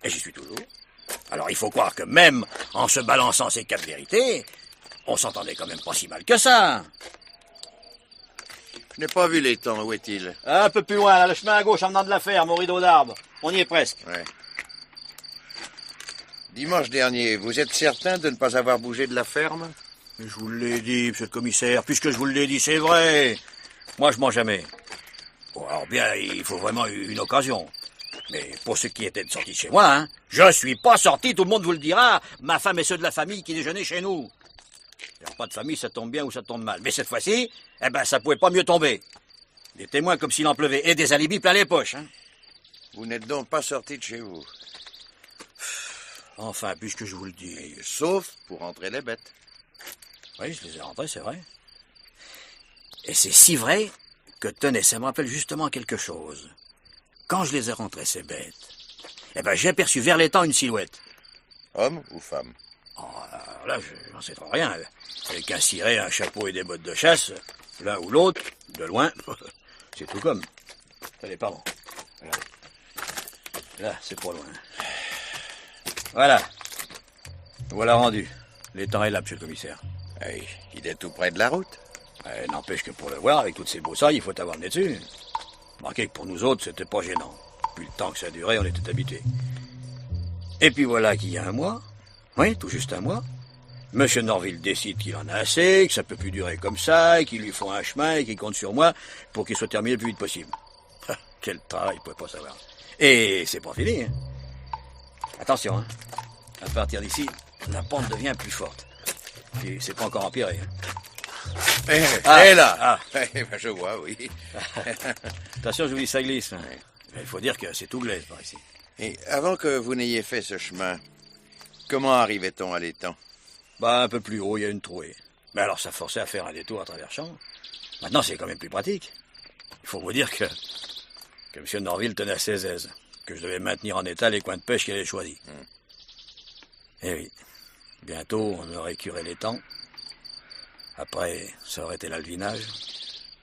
Et j'y suis toujours. Alors il faut croire que même en se balançant ces 4 vérités, on s'entendait quand même pas si mal que ça. Je n'ai pas vu l'étang, où est-il? Un peu plus loin, là, le chemin à gauche en venant de la ferme, au rideau d'arbres. On y est presque. Ouais. Dimanche dernier, vous êtes certain de ne pas avoir bougé de la ferme? Mais je vous l'ai dit, monsieur le commissaire, puisque je vous l'ai dit, c'est vrai. Moi, je mens jamais. Bon, alors bien, il faut vraiment une occasion. Mais pour ce qui était de sortie de chez moi, hein, je suis pas sorti, tout le monde vous le dira, ma femme et ceux de la famille qui déjeunaient chez nous. Alors, pas de famille, ça tombe bien ou ça tombe mal. Mais cette fois-ci, eh ben, ça pouvait pas mieux tomber. Des témoins comme s'il en pleuvait et des alibis plein les poches, hein. Vous n'êtes donc pas sorti de chez vous? Enfin, puisque je vous le dis. Sauf pour rentrer les bêtes. Oui, je les ai rentrés, c'est vrai. Et c'est si vrai que, tenez, ça me rappelle justement quelque chose. Quand je les ai rentrés, ces bêtes, eh ben, j'ai aperçu vers l'étang une silhouette. Homme ou femme? Oh, alors là, j'en sais trop rien. Avec un ciré, un chapeau et des bottes de chasse, l'un ou l'autre, de loin, c'est tout comme. Allez, pardon. Là, c'est pas loin. Voilà. Voilà rendu. L'étang est là, monsieur le commissaire. Hey, il est tout près de la route. N'empêche que pour le voir, avec toutes ces broussailles, il faut avoir le nez dessus. Remarquez que pour nous autres, c'était pas gênant. Puis le temps que ça durait, on était habitués. Et puis voilà qu'il y a un mois, oui, tout juste un mois, monsieur Norville décide qu'il en a assez, que ça peut plus durer comme ça, et qu'il lui faut un chemin, et qu'il compte sur moi pour qu'il soit terminé le plus vite possible. Quel travail, il pouvait pas savoir. Et c'est pas fini, hein. Attention, hein. À partir d'ici, la pente devient plus forte. Et c'est pas encore empiré, hein. Là je vois, oui. Attention, je vous dis, ça glisse. Hein. Il faut dire que c'est tout glaise par ici. Et avant que vous n'ayez fait ce chemin, comment arrivait-on à l'étang? Un peu plus haut, il y a une trouée. Mais alors, ça forçait à faire un détour à travers champs. Maintenant, c'est quand même plus pratique. Il faut vous dire que M. Norville tenait à ses aises, que je devais maintenir en état les coins de pêche qu'il avait choisis. Eh oui. Bientôt, on aurait curé les temps. Après, ça aurait été l'alvinage.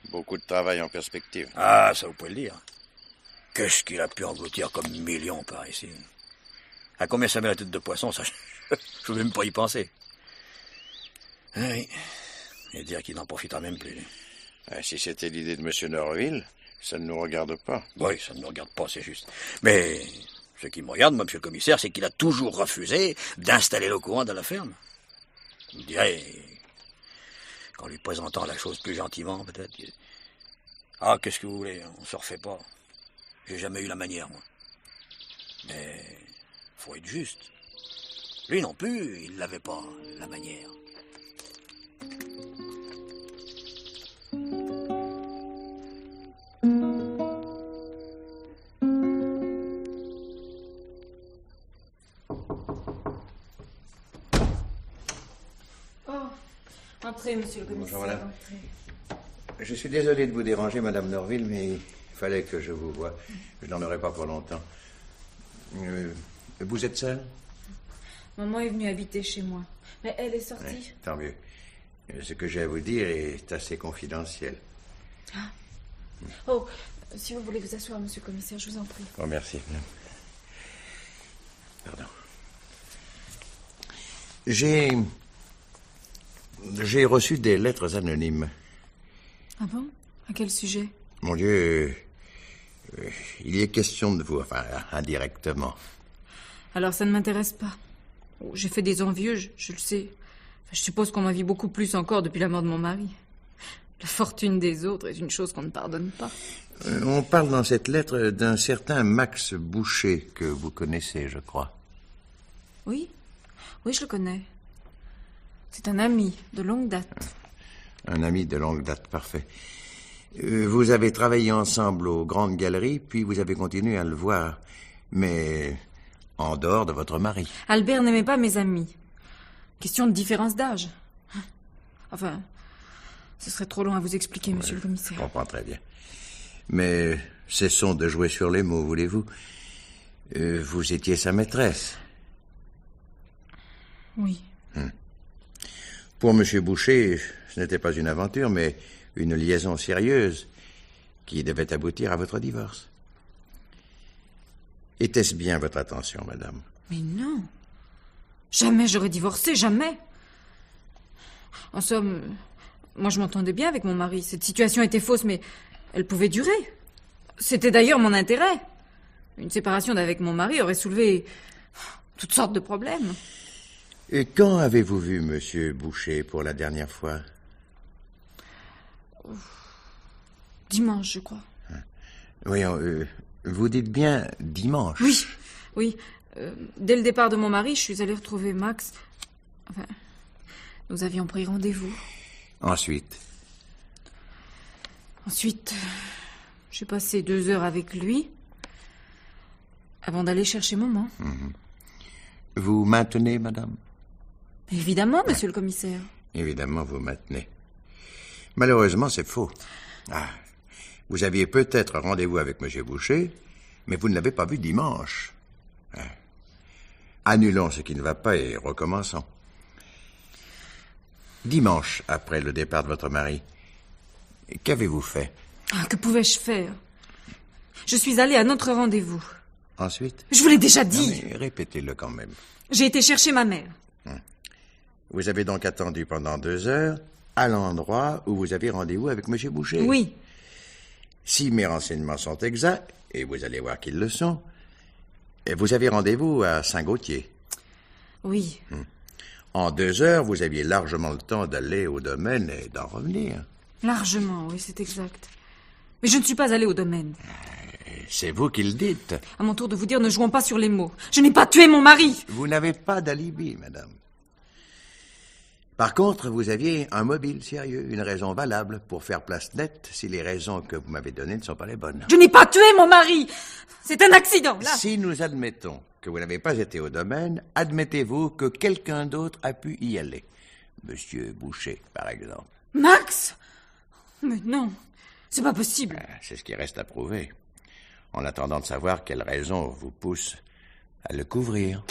Beaucoup de travail en perspective. Ah, ça vous pouvez le dire. Qu'est-ce qu'il a pu engloutir comme millions par ici? À combien ça met la tête de poisson, ça, je veux même pas y penser. Ah oui. Et dire qu'il n'en profitera même plus. Si c'était l'idée de M. Norville, ça ne nous regarde pas. Oui, ça ne me regarde pas, c'est juste. Mais ce qui me regarde, moi, monsieur le commissaire, c'est qu'il a toujours refusé d'installer le courant dans la ferme. Vous direz, qu'en lui présentant la chose plus gentiment, peut-être. Ah, qu'est-ce que vous voulez, on se refait pas. J'ai jamais eu la manière, moi. Mais faut être juste. Lui non plus, il l'avait pas, la manière. Entrez, monsieur le commissaire. Bonjour, madame. Entrez. Je suis désolé de vous déranger, madame Norville, mais il fallait que je vous voie. Je n'en aurai pas pour longtemps. Vous êtes seule? Maman est venue habiter chez moi. Mais elle est sortie. Oui, tant mieux. Ce que j'ai à vous dire est assez confidentiel. Oh, si vous voulez vous asseoir, monsieur le commissaire, je vous en prie. Oh, merci, madame. Pardon. J'ai reçu des lettres anonymes. Ah bon? À quel sujet? Mon Dieu, il y est question de vous, enfin, indirectement. Alors ça ne m'intéresse pas. Oh, j'ai fait des envieux, je le sais. Enfin, je suppose qu'on m'a vu beaucoup plus encore depuis la mort de mon mari. La fortune des autres est une chose qu'on ne pardonne pas. On parle dans cette lettre d'un certain Max Boucher que vous connaissez, je crois. Oui, je le connais. C'est un ami de longue date. Un ami de longue date, parfait. Vous avez travaillé ensemble aux Grandes Galeries, puis vous avez continué à le voir, mais en dehors de votre mari. Albert n'aimait pas mes amis. Question de différence d'âge. Enfin, ce serait trop long à vous expliquer, monsieur le commissaire. Je comprends très bien. Mais cessons de jouer sur les mots, voulez-vous? Vous étiez sa maîtresse. Oui. Pour M. Boucher, ce n'était pas une aventure, mais une liaison sérieuse qui devait aboutir à votre divorce. Était-ce bien votre attention, madame? Mais non. Jamais j'aurais divorcé, jamais. En somme, moi je m'entendais bien avec mon mari. Cette situation était fausse, mais elle pouvait durer. C'était d'ailleurs mon intérêt. Une séparation d'avec mon mari aurait soulevé toutes sortes de problèmes. Et quand avez-vous vu M. Boucher pour la dernière fois? Dimanche, je crois. Oui, vous dites bien dimanche. Oui. Dès le départ de mon mari, je suis allée retrouver Max. Enfin, nous avions pris rendez-vous. Ensuite, j'ai passé 2 heures avec lui avant d'aller chercher maman. vous maintenez, madame? Évidemment, monsieur le commissaire. Évidemment, vous maintenez. Malheureusement, c'est faux. Vous aviez peut-être rendez-vous avec M. Boucher, mais vous ne l'avez pas vu dimanche. Annulons ce qui ne va pas et recommençons. Dimanche, après le départ de votre mari, qu'avez-vous fait? Que pouvais-je faire? Je suis allée à notre rendez-vous. Ensuite? Je vous l'ai déjà dit. Non, mais répétez-le quand même. J'ai été chercher ma mère. Vous avez donc attendu pendant 2 heures à l'endroit où vous avez rendez-vous avec M. Boucher? Oui. Si mes renseignements sont exacts, et vous allez voir qu'ils le sont, vous avez rendez-vous à Saint-Gauthier. Oui. En 2 heures, vous aviez largement le temps d'aller au domaine et d'en revenir. Largement, oui, c'est exact. Mais je ne suis pas allée au domaine. C'est vous qui le dites. À mon tour de vous dire, ne jouons pas sur les mots. Je n'ai pas tué mon mari. Vous n'avez pas d'alibi, madame. Par contre, vous aviez un mobile sérieux, une raison valable pour faire place nette si les raisons que vous m'avez données ne sont pas les bonnes. Je n'ai pas tué mon mari. C'est un accident, là. Si nous admettons que vous n'avez pas été au domaine, admettez-vous que quelqu'un d'autre a pu y aller. Monsieur Boucher, par exemple. Max? Mais non, c'est pas possible. C'est ce qui reste à prouver. En attendant de savoir quelle raison vous pousse à le couvrir.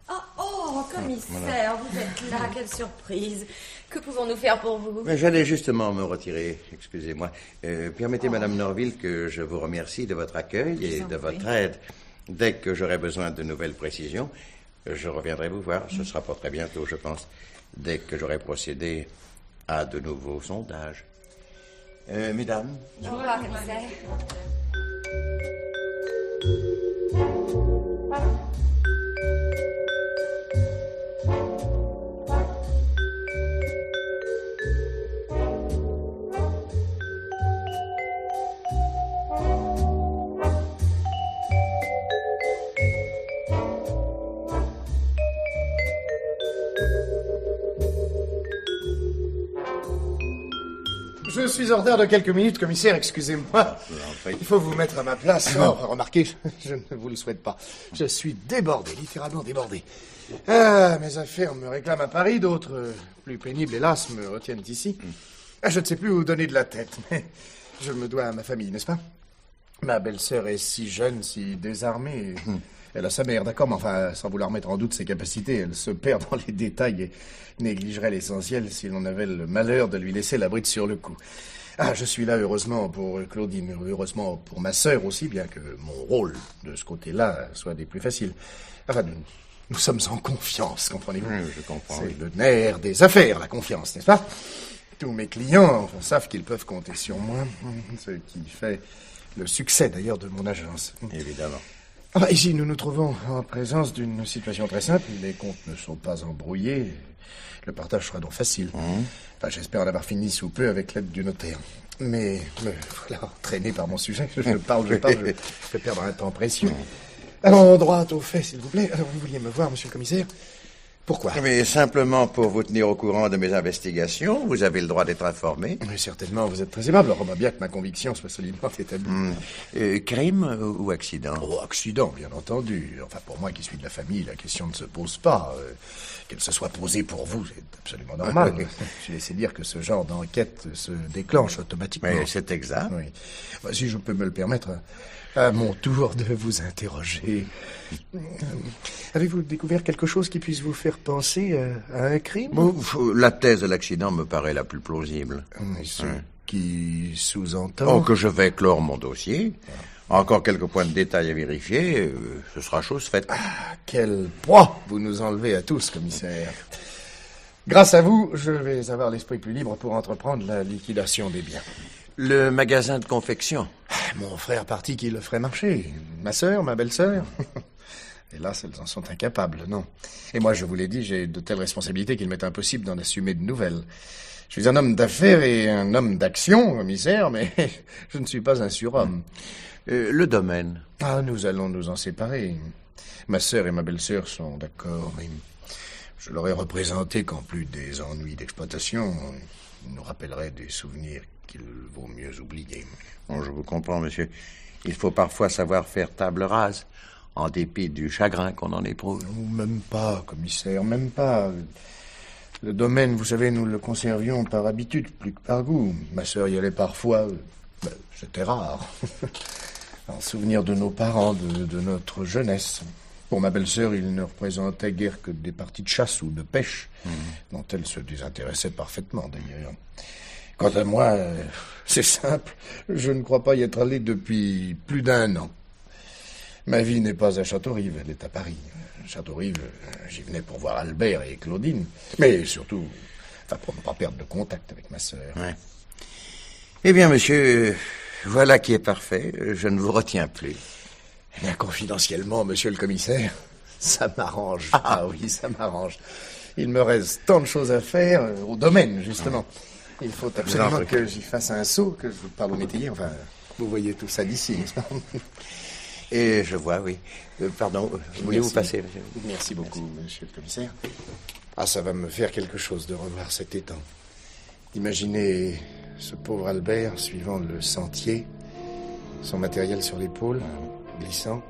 Oh, Oh, commissaire, vous êtes là, quelle surprise. Que pouvons-nous faire pour vous? Mais j'allais justement me retirer, excusez-moi. Permettez, Madame Norville, que je vous remercie de votre accueil et de votre aide. Dès que j'aurai besoin de nouvelles précisions, je reviendrai vous voir. Ce sera pas très bientôt, je pense. Dès que j'aurai procédé à de nouveaux sondages. Mesdames. Au revoir, commissaire. Je suis en retard de quelques minutes, commissaire, excusez-moi. Il faut vous mettre à ma place. Oh, remarquez, je ne vous le souhaite pas. Je suis débordé, littéralement débordé. Ah, mes affaires me réclament à Paris, d'autres, plus pénibles, hélas, me retiennent ici. Je ne sais plus où donner de la tête, mais je me dois à ma famille, n'est-ce pas? Ma belle-sœur est si jeune, si désarmée. Elle a sa mère, d'accord, mais enfin, sans vouloir mettre en doute ses capacités, elle se perd dans les détails et négligerait l'essentiel si l'on avait le malheur de lui laisser la bride sur le cou. Ah, je suis là, heureusement, pour Claudine, heureusement pour ma sœur aussi, bien que mon rôle de ce côté-là soit des plus faciles. Enfin, nous sommes en confiance, comprenez-vous? Oui, je comprends. C'est le nerf des affaires, la confiance, n'est-ce pas? Tous mes clients savent qu'ils peuvent compter sur moi, ce qui fait le succès, d'ailleurs, de mon agence. Évidemment. Ici, nous nous trouvons en présence d'une situation très simple. Les comptes ne sont pas embrouillés. Le partage sera donc facile. Enfin, j'espère en avoir fini sous peu avec l'aide du notaire. Mais me voilà entraîné par mon sujet. Je parle, je vais perdre un temps précieux. Allons droit au fait, s'il vous plaît. Alors, vous vouliez me voir, monsieur le commissaire? Pourquoi? Mais simplement pour vous tenir au courant de mes investigations. Vous avez le droit d'être informé. Mais certainement, vous êtes très aimable. Alors, on voit bien que ma conviction soit solidement établie. Crime ou accident? Oh, accident, bien entendu. Enfin, pour moi qui suis de la famille, la question ne se pose pas. Qu'elle se soit posée pour vous, c'est absolument normal. J'ai laissé dire que ce genre d'enquête se déclenche automatiquement. Mais c'est exact. Oui. Si je peux me le permettre, à mon tour de vous interroger. Avez-vous découvert quelque chose qui puisse vous faire penser à un crime? La thèse de l'accident me paraît la plus plausible. Ce qui sous-entend... que je vais clore mon dossier. Encore quelques points de détail à vérifier, ce sera chose faite. Ah, quel poids vous nous enlevez à tous, commissaire. Grâce à vous, je vais avoir l'esprit plus libre pour entreprendre la liquidation des biens. Le magasin de confection. Mon frère parti qui le ferait marcher. Ma sœur, ma belle-sœur. Hélas, elles en sont incapables, non. Et moi, je vous l'ai dit, j'ai de telles responsabilités qu'il m'est impossible d'en assumer de nouvelles. Je suis un homme d'affaires et un homme d'action, commissaire, mais je ne suis pas un surhomme. Le domaine. Ah, nous allons nous en séparer. Ma sœur et ma belle-sœur sont d'accord, mais je leur ai représenté qu'en plus des ennuis d'exploitation, ils nous rappelleraient des souvenirs qu'il vaut mieux oublier. Bon, je vous comprends, monsieur. Il faut parfois savoir faire table rase, en dépit du chagrin qu'on en éprouve. Même pas, commissaire, même pas. Le domaine, vous savez, nous le conservions par habitude, plus que par goût. Ma sœur y allait parfois. C'était rare. En souvenir de nos parents, de notre jeunesse. Pour ma belle-sœur, il ne représentait guère que des parties de chasse ou de pêche, dont elle se désintéressait parfaitement, d'ailleurs. Quant à moi, c'est simple. Je ne crois pas y être allé depuis plus d'1 an. Ma vie n'est pas à Châteaurive, elle est à Paris. Châteaurive, j'y venais pour voir Albert et Claudine. Mais surtout, pour ne pas perdre de contact avec ma sœur. Ouais. Eh bien, monsieur, voilà qui est parfait. Je ne vous retiens plus. Eh bien, confidentiellement, monsieur le commissaire, ça m'arrange. Ah oui, ça m'arrange. Il me reste tant de choses à faire au domaine, justement. Il faut absolument que j'y fasse un saut, que je vous parle au métayer. Enfin, vous voyez tout ça d'ici, n'est-ce pas? Et je vois, oui. Pardon, voulez-vous passer, monsieur? Merci beaucoup, monsieur le commissaire. Ah, ça va me faire quelque chose de revoir cet étang. Imaginez ce pauvre Albert suivant le sentier, son matériel sur l'épaule, glissant,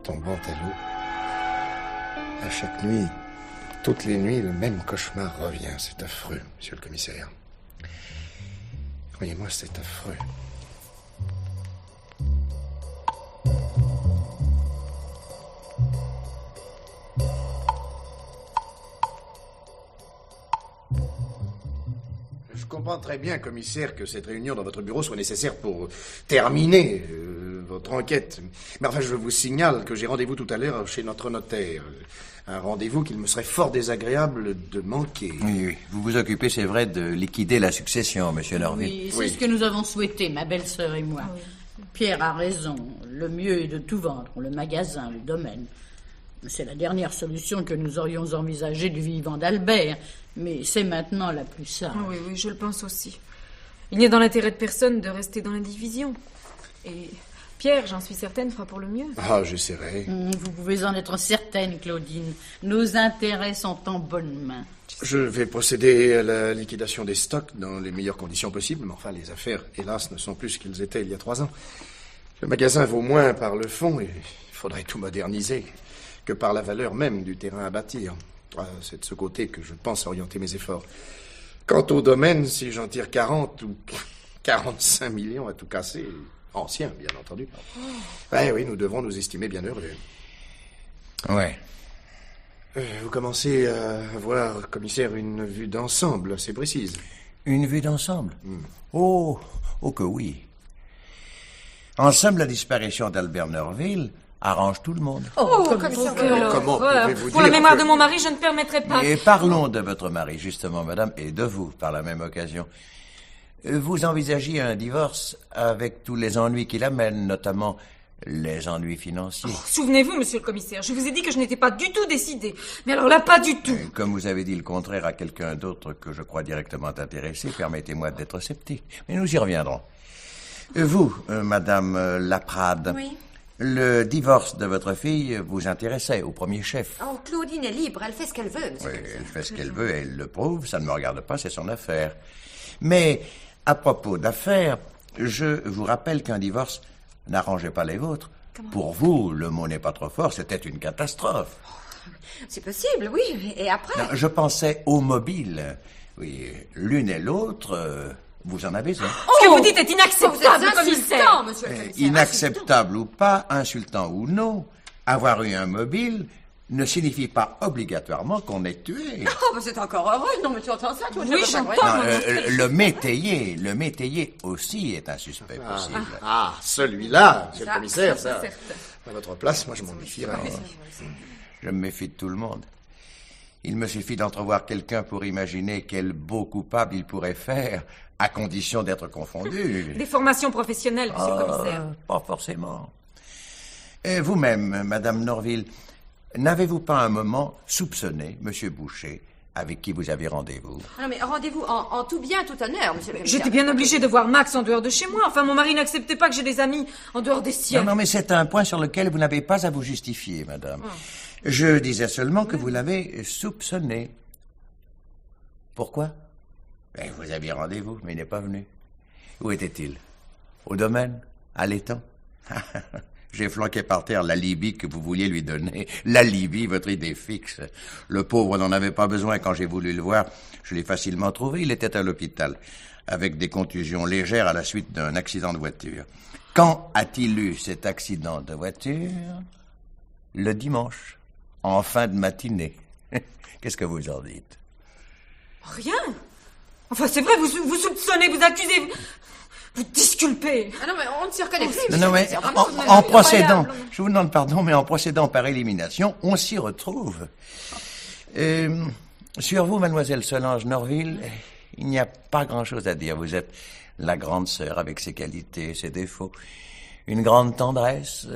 tombant à l'eau. À chaque nuit, toutes les nuits, le même cauchemar revient. C'est affreux, monsieur le commissaire. Croyez-moi, c'est affreux. comprends très bien, commissaire, que cette réunion dans votre bureau soit nécessaire pour terminer votre enquête. Mais enfin, je vous signale que j'ai rendez-vous tout à l'heure chez notre notaire. Un rendez-vous qu'il me serait fort désagréable de manquer. Oui, oui. Vous vous occupez, c'est vrai, de liquider la succession, monsieur Norville. Oui, c'est ce que nous avons souhaité, ma belle-sœur et moi. Oui. Pierre a raison. Le mieux est de tout vendre, le magasin, le domaine. C'est la dernière solution que nous aurions envisagée du vivant d'Albert, mais c'est maintenant la plus simple. Oui, oui, je le pense aussi. Il n'est dans l'intérêt de personne de rester dans la division. Et Pierre, j'en suis certaine, fera pour le mieux. Ah, j'essaierai. Vous pouvez en être certaine, Claudine. Nos intérêts sont en bonne main. Je vais procéder à la liquidation des stocks dans les meilleures conditions possibles, mais enfin, les affaires, hélas, ne sont plus ce qu'elles étaient il y a 3 ans. Le magasin vaut moins par le fond et il faudrait tout moderniser que par la valeur même du terrain à bâtir. C'est de ce côté que je pense orienter mes efforts. Quant au domaine, si j'en tire 40 ou 45 millions à tout casser, ancien, bien entendu. Oui, nous devons nous estimer bien heureux. Ouais. Vous commencez à avoir, commissaire, une vue d'ensemble assez précise. Une vue d'ensemble? Oh que oui. En somme, la disparition d'Albert Norville arrange tout le monde. Comment pouvez-vous Pour la mémoire de mon mari, je ne permettrai pas... Et parlons de votre mari, justement, madame, et de vous, par la même occasion. Vous envisagiez un divorce avec tous les ennuis qu'il amène, notamment les ennuis financiers. Souvenez-vous, monsieur le commissaire, je vous ai dit que je n'étais pas du tout décidée. Mais alors là, pas du tout. Et comme vous avez dit le contraire à quelqu'un d'autre que je crois directement intéressé, permettez-moi d'être sceptique. Mais nous y reviendrons. Vous, madame Laprade... Oui. Le divorce de votre fille vous intéressait au premier chef. Oh, Claudine est libre, elle fait ce qu'elle veut, monsieur. Oui, elle fait ce qu'elle veut et elle le prouve, ça ne me regarde pas, c'est son affaire. Mais, à propos d'affaires, je vous rappelle qu'un divorce n'arrangeait pas les vôtres. Comment? Pour vous, le mot n'est pas trop fort, c'était une catastrophe. C'est possible, oui, et après? Non, je pensais aux mobiles. Oui, l'une et l'autre... Vous en avez un. Ce que vous dites est inacceptable, commissaire. Monsieur le commissaire. Inacceptable ou pas, insultant ou non, avoir eu un mobile ne signifie pas obligatoirement qu'on est tué. Oh, c'est encore heureux. Non, mais tu entends ça, toi? Oui, j'entends. Le métayer aussi est un suspect possible. Celui-là, monsieur le commissaire, ça. À votre place, moi, je m'en méfierais. Je me méfie de tout le monde. Il me suffit d'entrevoir quelqu'un pour imaginer quel beau coupable il pourrait faire, à condition d'être confondu. Des formations professionnelles, monsieur le commissaire. Pas forcément. Et vous-même, madame Norville, n'avez-vous pas un moment soupçonné monsieur Boucher, avec qui vous avez rendez-vous? Non, mais rendez-vous en tout bien, tout honneur, monsieur le commissaire. J'étais bien obligée de voir Max en dehors de chez moi. Enfin, mon mari n'acceptait pas que j'ai des amis en dehors des siens. Non, mais c'est un point sur lequel vous n'avez pas à vous justifier, madame. Je disais seulement que vous l'avez soupçonné. Pourquoi? Ben, vous aviez rendez-vous, mais il n'est pas venu. Où était-il? Au domaine? À l'étang? J'ai flanqué par terre l'alibi que vous vouliez lui donner. L'alibi, votre idée fixe. Le pauvre n'en avait pas besoin quand j'ai voulu le voir. Je l'ai facilement trouvé, il était à l'hôpital, avec des contusions légères à la suite d'un accident de voiture. Quand a-t-il eu cet accident de voiture? Le dimanche, en fin de matinée. Qu'est-ce que vous en dites? Rien. Enfin, c'est vrai, vous soupçonnez, vous accusez, vous disculpez. Ah non, mais on ne s'y reconnaît plus. Non, mais en procédant, je vous demande pardon, mais en procédant par élimination, on s'y retrouve. Sur vous, mademoiselle Solange Norville, il n'y a pas grand-chose à dire. Vous êtes la grande sœur avec ses qualités, ses défauts. Une grande tendresse,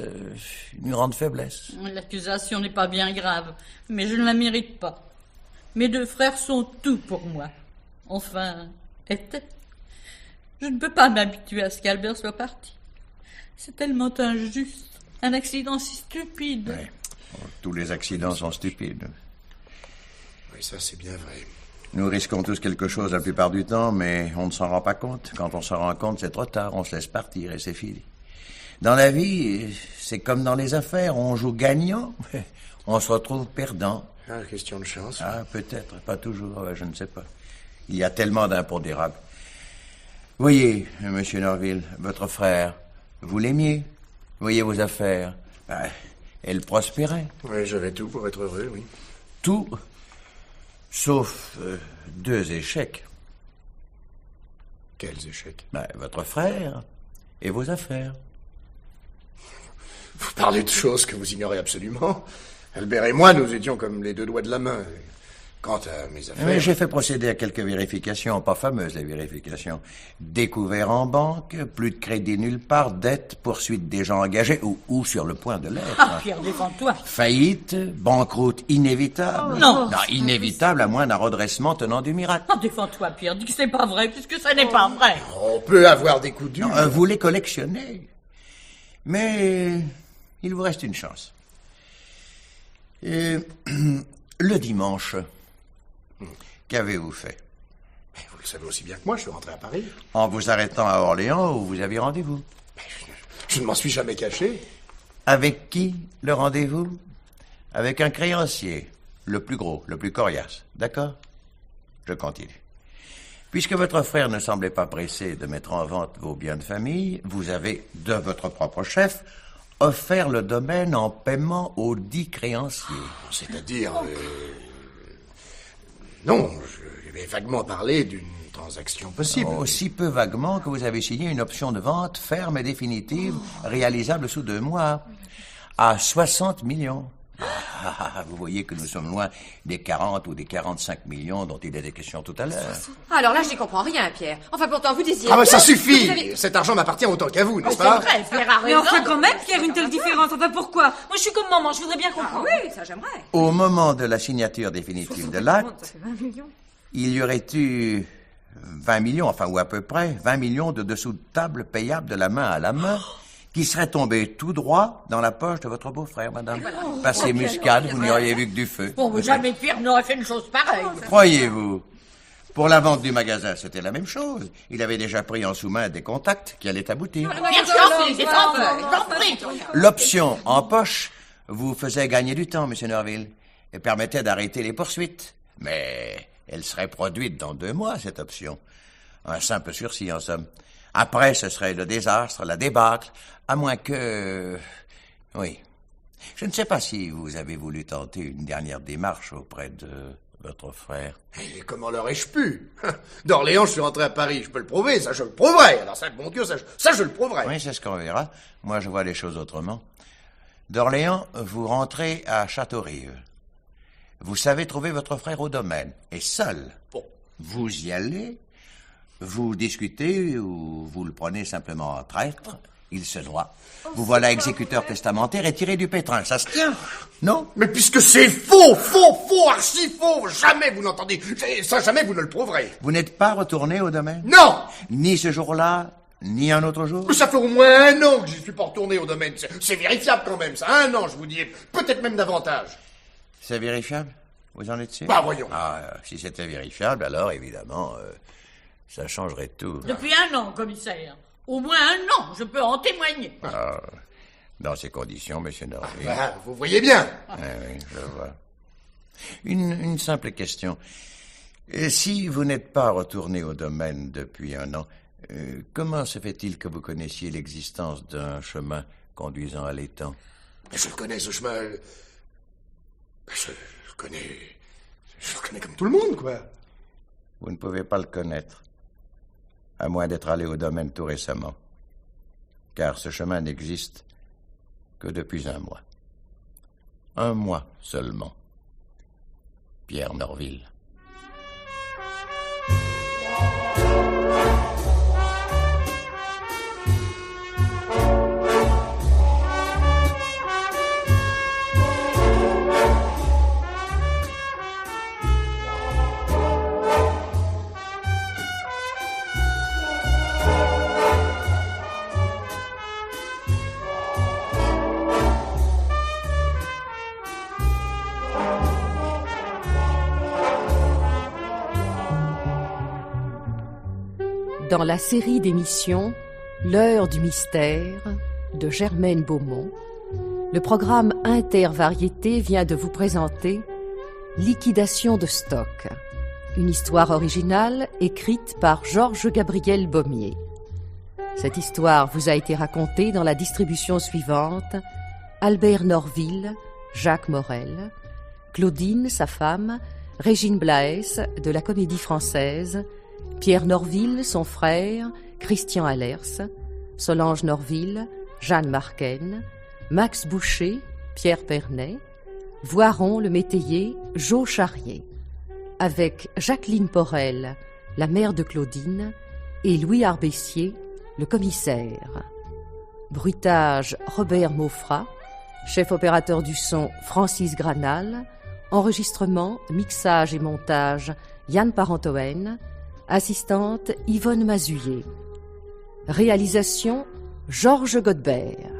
une grande faiblesse. L'accusation n'est pas bien grave, mais je ne la mérite pas. Mes 2 frères sont tout pour moi. Enfin, étaient. Je ne peux pas m'habituer à ce qu'Albert soit parti. C'est tellement injuste. Un accident si stupide. Ouais. Tous les accidents sont stupides. Oui, ça, c'est bien vrai. Nous risquons tous quelque chose la plupart du temps, mais on ne s'en rend pas compte. Quand on s'en rend compte, c'est trop tard. On se laisse partir et c'est fini. Dans la vie, c'est comme dans les affaires. On joue gagnant, on se retrouve perdant. Ah, question de chance. Ah, peut-être. Pas toujours. Je ne sais pas. Il y a tellement d'impondérables. Voyez, monsieur Norville, votre frère, vous l'aimiez. Voyez vos affaires. Elles prospéraient. Oui, j'avais tout pour être heureux, oui. Tout, sauf 2 échecs. Quels échecs? Votre frère et vos affaires. Vous parlez de choses que vous ignorez absolument. Albert et moi, nous étions comme les deux doigts de la main. Quant à mes affaires... Mais j'ai fait procéder à quelques vérifications, pas fameuses les vérifications. Découvert en banque, plus de crédit nulle part, dette, poursuite des gens engagés ou sur le point de l'être. Ah, Pierre, défends-toi. Faillite, banqueroute inévitable. Non. Inévitable à moins d'un redressement tenant du miracle. Oh, défends-toi, Pierre, dis que c'est pas vrai, puisque ça n'est pas vrai. On peut avoir des coups durs. Vous les collectionnez. Mais il vous reste une chance. Le dimanche, qu'avez-vous fait? Vous le savez aussi bien que moi, je suis rentré à Paris. En vous arrêtant à Orléans où vous aviez rendez-vous. Je ne m'en suis jamais caché. Avec qui le rendez-vous? Avec un créancier, le plus gros, le plus coriace. D'accord? Je continue. Puisque votre frère ne semblait pas pressé de mettre en vente vos biens de famille, vous avez, de votre propre chef, offert le domaine en paiement aux dits créanciers. C'est-à-dire... Non, j'avais vaguement parlé d'une transaction possible. Aussi peu vaguement que vous avez signé une option de vente ferme et définitive, réalisable sous 2 mois, à 60 millions. Vous voyez que nous sommes loin des 40 ou des 45 millions dont il était question tout à l'heure. Alors là, je n'y comprends rien, Pierre. Enfin, pourtant, vous disiez... Ah bah ça suffit. Vous avez- Cet argent m'appartient autant qu'à vous, n'est-ce pas? C'est vrai, Pierre a Mais raison. enfin, quand même, Pierre, une telle différence. Enfin, pourquoi? Moi, je suis comme maman, je voudrais bien comprendre. Oui, ça j'aimerais. Au moment de la signature définitive de l'acte, il y aurait eu 20 millions, enfin, ou à peu près, 20 millions de dessous de table payables de la main à la main, qui seraient tombés tout droit dans la poche de votre beau-frère, madame. Passé muscade, vous n'y auriez vu que du feu. Bon, mais jamais Pierre n'aurait fait une chose pareille. Croyez-vous? Pour la vente du magasin, c'était la même chose. Il avait déjà pris en sous-main des contacts qui allaient aboutir. Bien sûr, c'est sans compris. L'option en poche vous faisait gagner du temps, monsieur Norville, et permettait d'arrêter les poursuites. Mais elle serait produite dans 2 mois, cette option. Un simple sursis, en somme. Après, ce serait le désastre, la débâcle, à moins que... Oui. Je ne sais pas si vous avez voulu tenter une dernière démarche auprès de votre frère. Et comment l'aurais-je pu? D'Orléans, je suis rentré à Paris, je peux le prouver, ça je le prouverai. Alors ça, bon Dieu, ça je le prouverai. Oui, c'est ce qu'on verra. Moi, je vois les choses autrement. D'Orléans, vous rentrez à Châteaurive. Vous savez trouver votre frère au domaine, et seul. Bon. Vous y allez, vous discutez, ou vous le prenez simplement en traître, il se noie. Vous voilà exécuteur testamentaire et tiré du pétrin, ça se tient, non? Mais puisque c'est faux, archi faux, jamais vous n'entendez, ça jamais vous ne le prouverez. Vous n'êtes pas retourné au domaine? Non! Ni ce jour-là, ni un autre jour? Mais ça fait au moins 1 an que j'y suis pas retourné au domaine. C'est vérifiable quand même, ça. 1 an, je vous dis. Peut-être même davantage. C'est vérifiable? Vous en êtes sûr? Bah, voyons. Si c'était vérifiable, alors évidemment, ça changerait tout. Depuis 1 an, commissaire. Au moins 1 an, je peux en témoigner. Dans ces conditions, monsieur Norville. Bah, vous voyez bien. Oui, je vois. Une simple question. Si vous n'êtes pas retourné au domaine depuis 1 an, comment se fait-il que vous connaissiez l'existence d'un chemin conduisant à l'étang? Je le connais, ce chemin. Je le connais comme tout le monde, quoi. Vous ne pouvez pas le connaître, à moins d'être allé au domaine tout récemment. Car ce chemin n'existe que depuis 1 mois. 1 mois seulement. Pierre Norville. Dans la série d'émissions L'heure du mystère de Germaine Beaumont, le programme Intervariété vient de vous présenter Liquidation de stock, une histoire originale écrite par Georges Gabriel Baumier. Cette histoire vous a été racontée dans la distribution suivante: Albert Norville, Jacques Morel, Claudine, sa femme, Régine Blaes de la Comédie Française, Pierre Norville, son frère, Christian Allers, Solange Norville, Jeanne Marquen, Max Boucher, Pierre Pernet, Voiron le métayer, Jo Charrier, avec Jacqueline Porel, la mère de Claudine, et Louis Arbessier, le commissaire. Bruitage Robert Maufra, chef opérateur du son Francis Granal, enregistrement, mixage et montage Yann Parentoen, assistante Yvonne Mazuyer. Réalisation Georges Godbert.